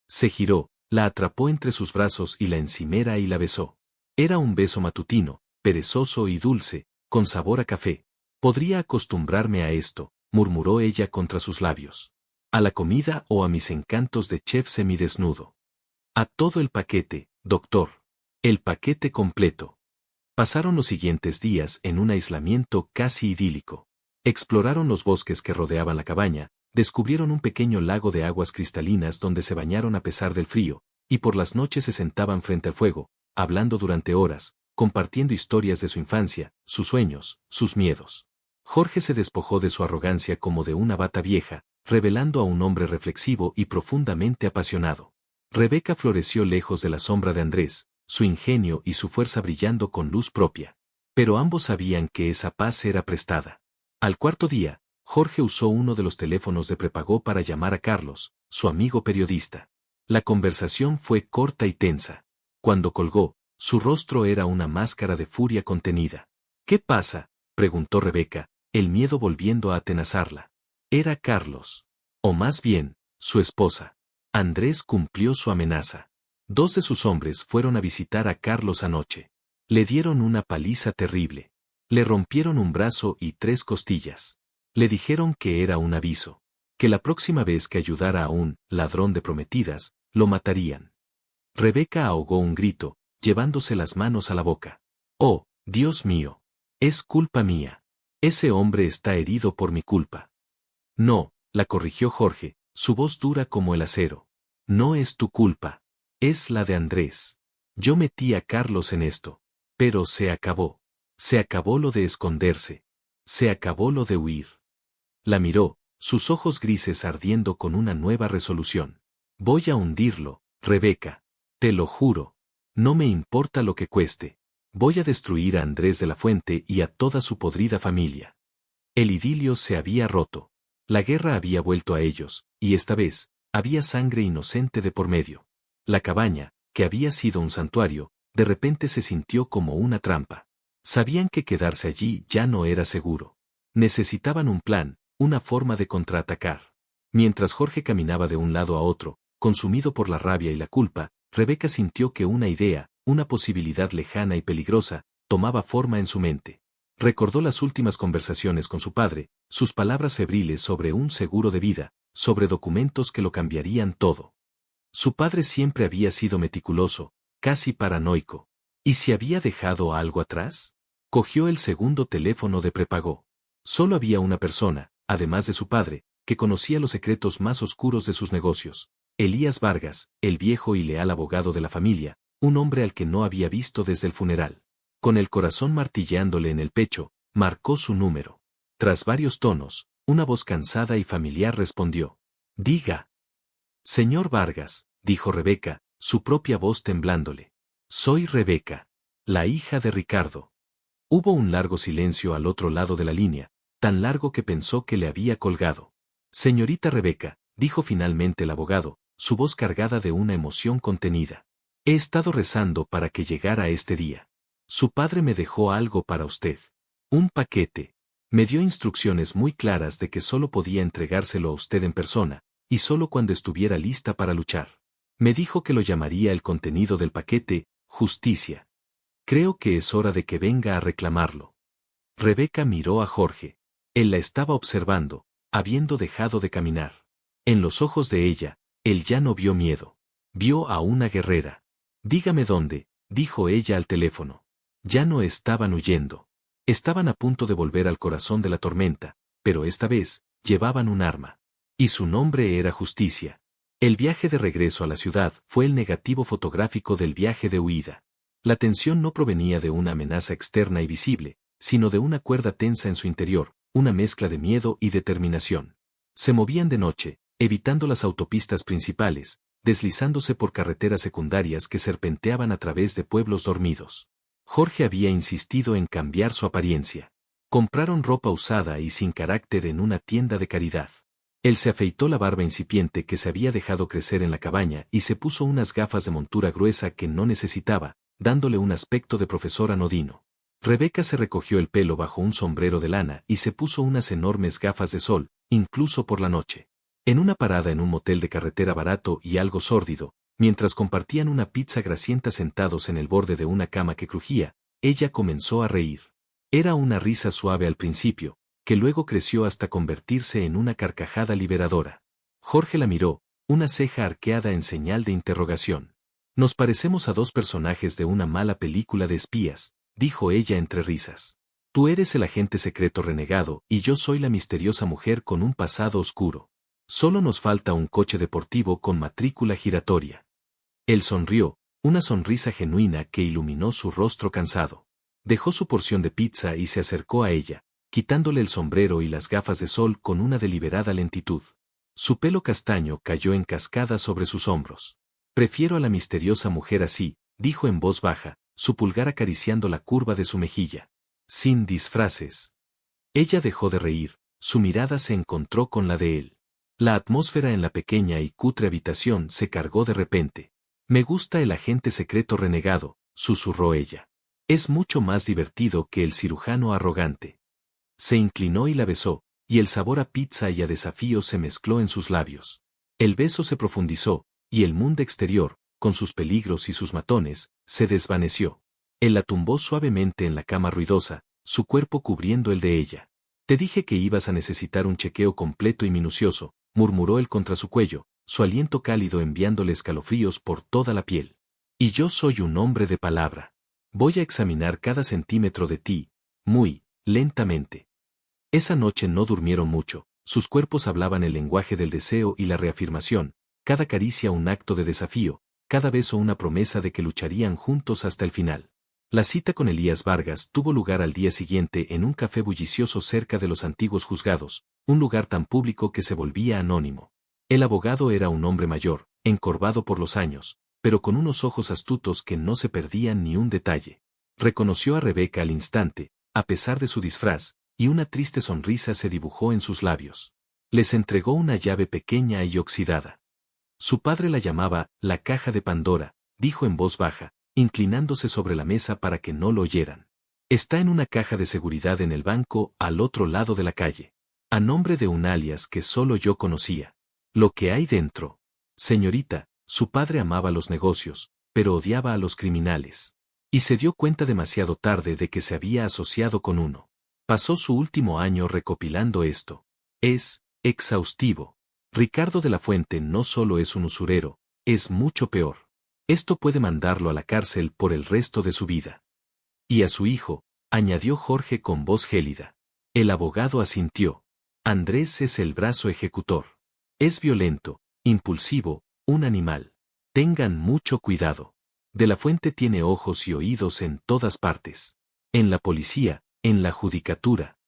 Speaker 1: Se giró, la atrapó entre sus brazos y la encimera y la besó. Era un beso matutino, perezoso y dulce, con sabor a café. «Podría acostumbrarme a esto», murmuró ella contra sus labios. «¿A la comida o a mis encantos de chef semidesnudo?» «A todo el paquete, doctor. El paquete completo». Pasaron los siguientes días en un aislamiento casi idílico. Exploraron los bosques que rodeaban la cabaña, descubrieron un pequeño lago de aguas cristalinas donde se bañaron a pesar del frío, y por las noches se sentaban frente al fuego, hablando durante horas, compartiendo historias de su infancia, sus sueños, sus miedos. Jorge se despojó de su arrogancia como de una bata vieja, revelando a un hombre reflexivo y profundamente apasionado. Rebeca floreció lejos de la sombra de Andrés, su ingenio y su fuerza brillando con luz propia. Pero ambos sabían que esa paz era prestada. Al cuarto día, Jorge usó uno de los teléfonos de prepago para llamar a Carlos, su amigo periodista. La conversación fue corta y tensa. Cuando colgó, su rostro era una máscara de furia contenida. «¿Qué pasa?», preguntó Rebeca, el miedo volviendo a atenazarla. Era Carlos. O más bien, su esposa. Andrés cumplió su amenaza. 2 de sus hombres fueron a visitar a Carlos anoche. Le dieron una paliza terrible. Le rompieron un brazo y 3 costillas. Le dijeron que era un aviso. Que la próxima vez que ayudara a un ladrón de prometidas, lo matarían. Rebeca ahogó un grito, llevándose las manos a la boca. «Oh, Dios mío. Es culpa mía. Ese hombre está herido por mi culpa». «No», la corrigió Jorge, su voz dura como el acero. «No es tu culpa. Es la de Andrés. Yo metí a Carlos en esto. Pero se acabó. Se acabó lo de esconderse. Se acabó lo de huir». La miró, sus ojos grises ardiendo con una nueva resolución. «Voy a hundirlo, Rebeca. Te lo juro. No me importa lo que cueste. Voy a destruir a Andrés de la Fuente y a toda su podrida familia». El idilio se había roto. La guerra había vuelto a ellos, y esta vez, había sangre inocente de por medio. La cabaña, que había sido un santuario, de repente se sintió como una trampa. Sabían que quedarse allí ya no era seguro. Necesitaban un plan, una forma de contraatacar. Mientras Jorge caminaba de un lado a otro, consumido por la rabia y la culpa, Rebeca sintió que una idea, una posibilidad lejana y peligrosa, tomaba forma en su mente. Recordó las últimas conversaciones con su padre, sus palabras febriles sobre un seguro de vida, sobre documentos que lo cambiarían todo. Su padre siempre había sido meticuloso, casi paranoico. ¿Y si había dejado algo atrás? Cogió el segundo teléfono de prepago. Solo había una persona, además de su padre, que conocía los secretos más oscuros de sus negocios. Elías Vargas, el viejo y leal abogado de la familia, un hombre al que no había visto desde el funeral. Con el corazón martilleándole en el pecho, marcó su número. Tras varios tonos, una voz cansada y familiar respondió. «Diga». «Señor Vargas», dijo Rebeca, su propia voz temblándole. «Soy Rebeca, la hija de Ricardo». Hubo un largo silencio al otro lado de la línea, tan largo que pensó que le había colgado. «Señorita Rebeca», dijo finalmente el abogado, su voz cargada de una emoción contenida. «He estado rezando para que llegara este día. Su padre me dejó algo para usted. Un paquete». Me dio instrucciones muy claras de que solo podía entregárselo a usted en persona, y solo cuando estuviera lista para luchar. Me dijo que lo llamaría el contenido del paquete, justicia. Creo que es hora de que venga a reclamarlo. Rebeca miró a Jorge. Él la estaba observando, habiendo dejado de caminar. En los ojos de ella, él ya no vio miedo. Vio a una guerrera. Dígame dónde, dijo ella al teléfono. Ya no estaban huyendo. Estaban a punto de volver al corazón de la tormenta, pero esta vez, llevaban un arma. Y su nombre era Justicia. El viaje de regreso a la ciudad fue el negativo fotográfico del viaje de huida. La tensión no provenía de una amenaza externa y visible, sino de una cuerda tensa en su interior, una mezcla de miedo y determinación. Se movían de noche, evitando las autopistas principales, deslizándose por carreteras secundarias que serpenteaban a través de pueblos dormidos. Jorge había insistido en cambiar su apariencia. Compraron ropa usada y sin carácter en una tienda de caridad. Él se afeitó la barba incipiente que se había dejado crecer en la cabaña y se puso unas gafas de montura gruesa que no necesitaba, dándole un aspecto de profesor anodino. Rebeca se recogió el pelo bajo un sombrero de lana y se puso unas enormes gafas de sol, incluso por la noche. En una parada en un motel de carretera barato y algo sórdido, mientras compartían una pizza grasienta sentados en el borde de una cama que crujía, ella comenzó a reír. Era una risa suave al principio, que luego creció hasta convertirse en una carcajada liberadora. Jorge la miró, una ceja arqueada en señal de interrogación. Nos parecemos a dos personajes de una mala película de espías, dijo ella entre risas. Tú eres el agente secreto renegado y yo soy la misteriosa mujer con un pasado oscuro. Solo nos falta un coche deportivo con matrícula giratoria. Él sonrió, una sonrisa genuina que iluminó su rostro cansado. Dejó su porción de pizza y se acercó a ella, quitándole el sombrero y las gafas de sol con una deliberada lentitud. Su pelo castaño cayó en cascada sobre sus hombros. Prefiero a la misteriosa mujer así, dijo en voz baja, su pulgar acariciando la curva de su mejilla. Sin disfraces. Ella dejó de reír, su mirada se encontró con la de él. La atmósfera en la pequeña y cutre habitación se cargó de repente. Me gusta el agente secreto renegado, susurró ella. Es mucho más divertido que el cirujano arrogante. Se inclinó y la besó, y el sabor a pizza y a desafío se mezcló en sus labios. El beso se profundizó, y el mundo exterior, con sus peligros y sus matones, se desvaneció. Él la tumbó suavemente en la cama ruidosa, su cuerpo cubriendo el de ella. Te dije que ibas a necesitar un chequeo completo y minucioso, murmuró él contra su cuello, su aliento cálido enviándole escalofríos por toda la piel. Y yo soy un hombre de palabra. Voy a examinar cada centímetro de ti, muy lentamente. Esa noche no durmieron mucho, sus cuerpos hablaban el lenguaje del deseo y la reafirmación, cada caricia un acto de desafío, cada beso una promesa de que lucharían juntos hasta el final. La cita con Elías Vargas tuvo lugar al día siguiente en un café bullicioso cerca de los antiguos juzgados, un lugar tan público que se volvía anónimo. El abogado era un hombre mayor, encorvado por los años, pero con unos ojos astutos que no se perdían ni un detalle. Reconoció a Rebeca al instante, a pesar de su disfraz, y una triste sonrisa se dibujó en sus labios. Les entregó una llave pequeña y oxidada. Su padre la llamaba la caja de Pandora, dijo en voz baja, inclinándose sobre la mesa para que no lo oyeran. Está en una caja de seguridad en el banco al otro lado de la calle. A nombre de un alias que solo yo conocía. Lo que hay dentro. Señorita, su padre amaba los negocios, pero odiaba a los criminales. Y se dio cuenta demasiado tarde de que se había asociado con uno. Pasó su último año recopilando esto. Es exhaustivo. Ricardo de la Fuente no solo es un usurero, es mucho peor. Esto puede mandarlo a la cárcel por el resto de su vida. Y a su hijo, añadió Jorge con voz gélida. El abogado asintió. Andrés es el brazo ejecutor. Es violento, impulsivo, un animal. Tengan mucho cuidado. De la Fuente tiene ojos y oídos en todas partes. En la policía, en la judicatura.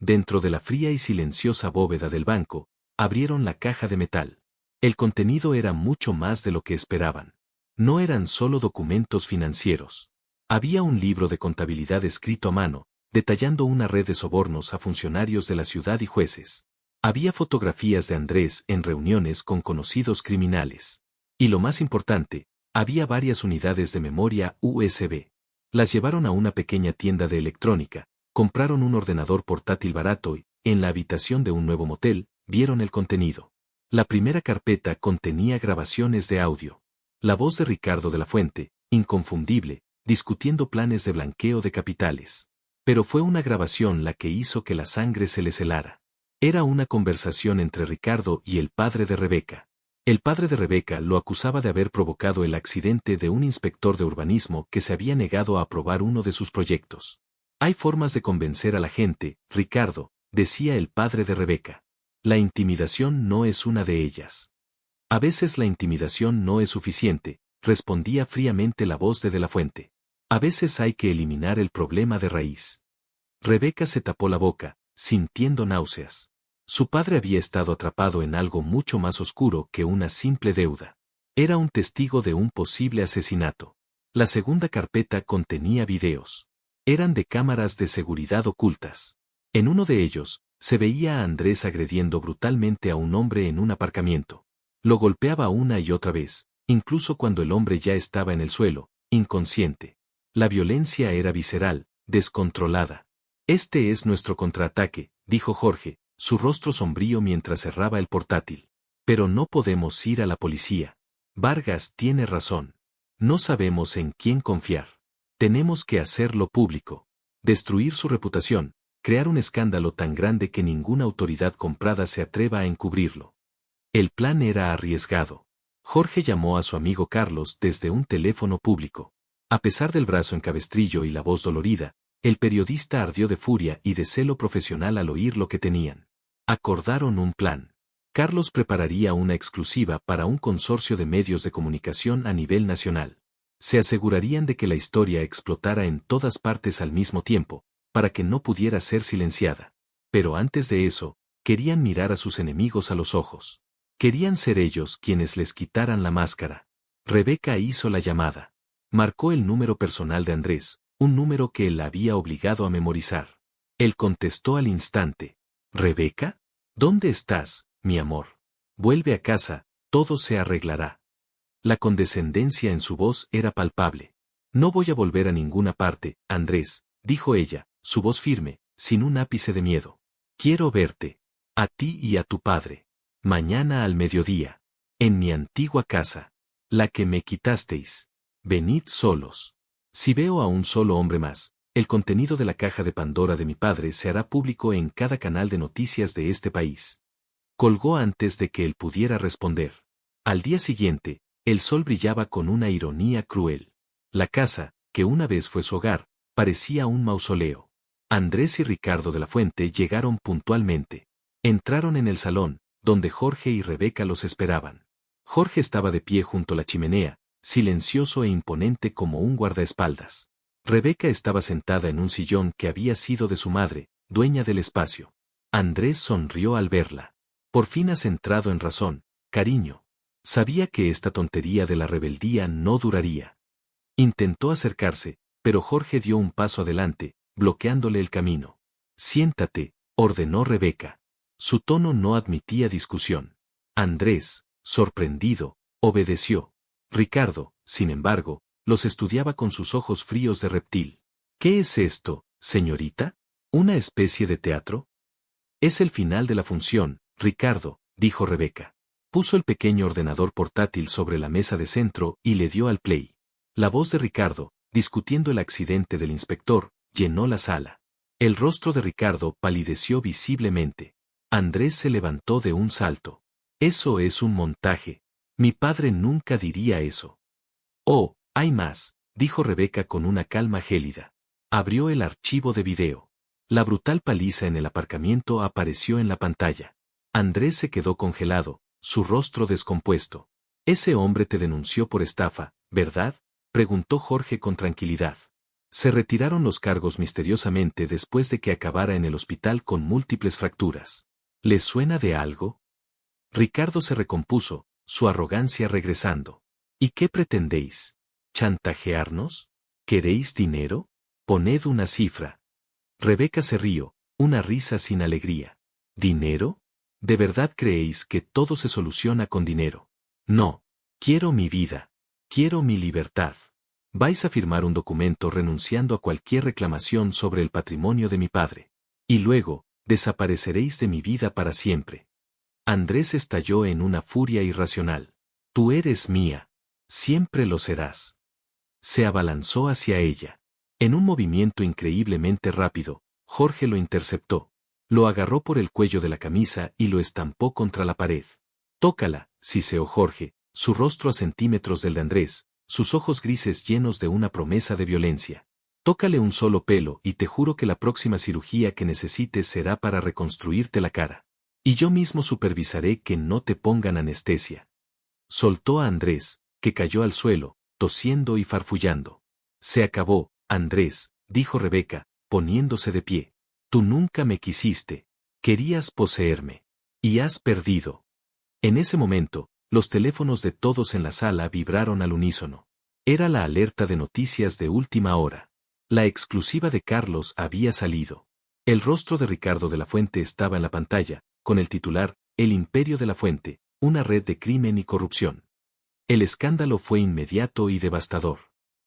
Speaker 1: Dentro de la fría y silenciosa bóveda del banco, abrieron la caja de metal. El contenido era mucho más de lo que esperaban. No eran solo documentos financieros. Había un libro de contabilidad escrito a mano, detallando una red de sobornos a funcionarios de la ciudad y jueces. Había fotografías de Andrés en reuniones con conocidos criminales. Y lo más importante, había varias unidades de memoria USB. Las llevaron a una pequeña tienda de electrónica, Compraron un ordenador portátil barato y, en la habitación de un nuevo motel, vieron el contenido. La primera carpeta contenía grabaciones de audio. La voz de Ricardo de la Fuente, inconfundible, discutiendo planes de blanqueo de capitales. Pero fue una grabación la que hizo que la sangre se les helara. Era una conversación entre Ricardo y el padre de Rebeca. El padre de Rebeca lo acusaba de haber provocado el accidente de un inspector de urbanismo que se había negado a aprobar uno de sus proyectos. Hay formas de convencer a la gente, Ricardo, decía el padre de Rebeca. La intimidación no es una de ellas. A veces la intimidación no es suficiente, respondía fríamente la voz de la Fuente. A veces hay que eliminar el problema de raíz. Rebeca se tapó la boca, sintiendo náuseas. Su padre había estado atrapado en algo mucho más oscuro que una simple deuda. Era un testigo de un posible asesinato. La segunda carpeta contenía videos. Eran de cámaras de seguridad ocultas. En uno de ellos, se veía a Andrés agrediendo brutalmente a un hombre en un aparcamiento. Lo golpeaba una y otra vez, incluso cuando el hombre ya estaba en el suelo, inconsciente. La violencia era visceral, descontrolada. Este es nuestro contraataque, dijo Jorge, su rostro sombrío mientras cerraba el portátil. Pero no podemos ir a la policía. Vargas tiene razón. No sabemos en quién confiar. Tenemos que hacerlo público. Destruir su reputación, crear un escándalo tan grande que ninguna autoridad comprada se atreva a encubrirlo. El plan era arriesgado. Jorge llamó a su amigo Carlos desde un teléfono público. A pesar del brazo en cabestrillo y la voz dolorida, el periodista ardió de furia y de celo profesional al oír lo que tenían. Acordaron un plan. Carlos prepararía una exclusiva para un consorcio de medios de comunicación a nivel nacional. Se asegurarían de que la historia explotara en todas partes al mismo tiempo, para que no pudiera ser silenciada. Pero antes de eso, querían mirar a sus enemigos a los ojos. Querían ser ellos quienes les quitaran la máscara. Rebeca hizo la llamada. Marcó el número personal de Andrés, un número que él la había obligado a memorizar. Él contestó al instante. ¿Rebeca? ¿Dónde estás, mi amor? Vuelve a casa, todo se arreglará. La condescendencia en su voz era palpable. No voy a volver a ninguna parte, Andrés, dijo ella, su voz firme, sin un ápice de miedo. Quiero verte. A ti y a tu padre. Mañana al mediodía. En mi antigua casa. La que me quitasteis. Venid solos. Si veo a un solo hombre más, el contenido de la caja de Pandora de mi padre se hará público en cada canal de noticias de este país. Colgó antes de que él pudiera responder. Al día siguiente, el sol brillaba con una ironía cruel. La casa, que una vez fue su hogar, parecía un mausoleo. Andrés y Ricardo de la Fuente llegaron puntualmente. Entraron en el salón, donde Jorge y Rebeca los esperaban. Jorge estaba de pie junto a la chimenea, silencioso e imponente como un guardaespaldas. Rebeca estaba sentada en un sillón que había sido de su madre, dueña del espacio. Andrés sonrió al verla. Por fin has entrado en razón, cariño. Sabía que esta tontería de la rebeldía no duraría. Intentó acercarse, pero Jorge dio un paso adelante, bloqueándole el camino. Siéntate, ordenó Rebeca. Su tono no admitía discusión. Andrés, sorprendido, obedeció. Ricardo, sin embargo, los estudiaba con sus ojos fríos de reptil. ¿Qué es esto, señorita? ¿Una especie de teatro? Es el final de la función, Ricardo, dijo Rebeca. Puso el pequeño ordenador portátil sobre la mesa de centro y le dio al play. La voz de Ricardo, discutiendo el accidente del inspector, llenó la sala. El rostro de Ricardo palideció visiblemente. Andrés se levantó de un salto. Eso es un montaje. Mi padre nunca diría eso. Oh, hay más, dijo Rebeca con una calma gélida. Abrió el archivo de video. La brutal paliza en el aparcamiento apareció en la pantalla. Andrés se quedó congelado, su rostro descompuesto. Ese hombre te denunció por estafa, ¿verdad? Preguntó Jorge con tranquilidad. Se retiraron los cargos misteriosamente después de que acabara en el hospital con múltiples fracturas. ¿Les suena de algo? Ricardo se recompuso, su arrogancia regresando. ¿Y qué pretendéis? ¿Chantajearnos? ¿Queréis dinero? Poned una cifra. Rebeca se rió, una risa sin alegría. ¿Dinero? ¿De verdad creéis que todo se soluciona con dinero? No. Quiero mi vida. Quiero mi libertad. Vais a firmar un documento renunciando a cualquier reclamación sobre el patrimonio de mi padre. Y luego, desapareceréis de mi vida para siempre. Andrés estalló en una furia irracional. Tú eres mía. Siempre lo serás. Se abalanzó hacia ella. En un movimiento increíblemente rápido, Jorge lo interceptó. Lo agarró por el cuello de la camisa y lo estampó contra la pared. Tócala, siseó Jorge, su rostro a centímetros del de Andrés, sus ojos grises llenos de una promesa de violencia. Tócale un solo pelo y te juro que la próxima cirugía que necesites será para reconstruirte la cara. Y yo mismo supervisaré que no te pongan anestesia. Soltó a Andrés, que cayó al suelo, tosiendo y farfullando. Se acabó, Andrés, dijo Rebeca, poniéndose de pie. Tú nunca me quisiste. Querías poseerme. Y has perdido. En ese momento, los teléfonos de todos en la sala vibraron al unísono. Era la alerta de noticias de última hora. La exclusiva de Carlos había salido. El rostro de Ricardo de la Fuente estaba en la pantalla, con el titular, El Imperio de la Fuente, una red de crimen y corrupción. El escándalo fue inmediato y devastador.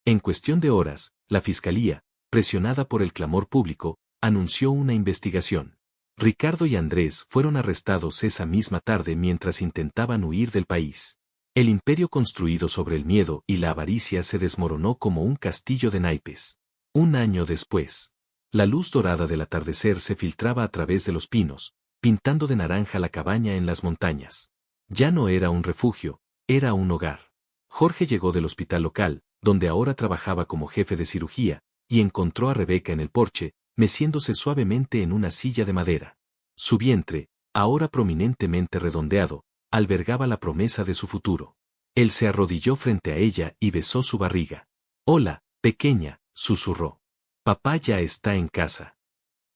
Speaker 1: En cuestión de horas, la fiscalía, presionada por el clamor público, anunció una investigación. Ricardo y Andrés fueron arrestados esa misma tarde mientras intentaban huir del país. El imperio construido sobre el miedo y la avaricia se desmoronó como un castillo de naipes. Un año después, la luz dorada del atardecer se filtraba a través de los pinos, pintando de naranja la cabaña en las montañas. Ya no era un refugio, era un hogar. Jorge llegó del hospital local, donde ahora trabajaba como jefe de cirugía, y encontró a Rebeca en el porche, meciéndose suavemente en una silla de madera. Su vientre, ahora prominentemente redondeado, albergaba la promesa de su futuro. Él se arrodilló frente a ella y besó su barriga. «Hola, pequeña», susurró. «Papá ya está en casa».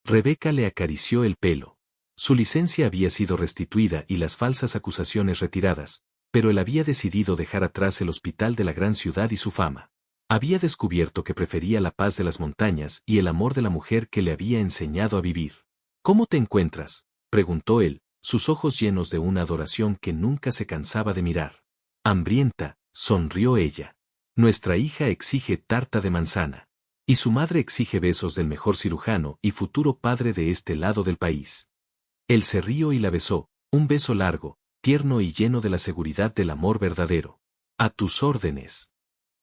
Speaker 1: Rebeca le acarició el pelo. Su licencia había sido restituida y las falsas acusaciones retiradas, pero él había decidido dejar atrás el hospital de la gran ciudad y su fama. Había descubierto que prefería la paz de las montañas y el amor de la mujer que le había enseñado a vivir. «¿Cómo te encuentras?», preguntó él, sus ojos llenos de una adoración que nunca se cansaba de mirar. «Hambrienta», sonrió ella. «Nuestra hija exige tarta de manzana. Y su madre exige besos del mejor cirujano y futuro padre de este lado del país». Él se rió y la besó, un beso largo, tierno y lleno de la seguridad del amor verdadero. «A tus órdenes».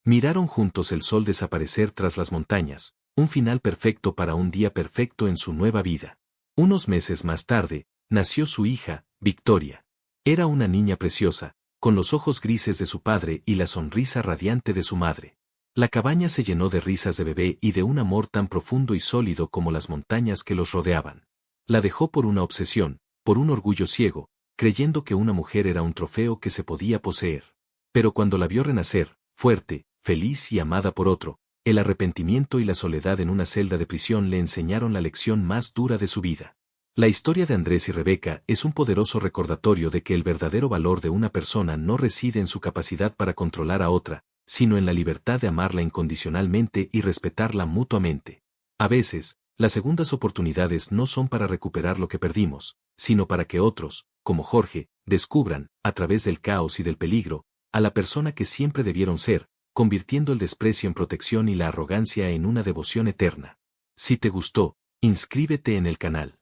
Speaker 1: Miraron juntos el sol desaparecer tras las montañas, un final perfecto para un día perfecto en su nueva vida. Unos meses más tarde, nació su hija, Victoria. Era una niña preciosa, con los ojos grises de su padre y la sonrisa radiante de su madre. La cabaña se llenó de risas de bebé y de un amor tan profundo y sólido como las montañas que los rodeaban. La dejó por una obsesión, por un orgullo ciego, creyendo que una mujer era un trofeo que se podía poseer. Pero cuando la vio renacer, fuerte, feliz y amada por otro, el arrepentimiento y la soledad en una celda de prisión le enseñaron la lección más dura de su vida. La historia de Andrés y Rebeca es un poderoso recordatorio de que el verdadero valor de una persona no reside en su capacidad para controlar a otra, sino en la libertad de amarla incondicionalmente y respetarla mutuamente. A veces, las segundas oportunidades no son para recuperar lo que perdimos, sino para que otros, como Jorge, descubran, a través del caos y del peligro, a la persona que siempre debieron ser, convirtiendo el desprecio en protección y la arrogancia en una devoción eterna. Si te gustó, inscríbete en el canal.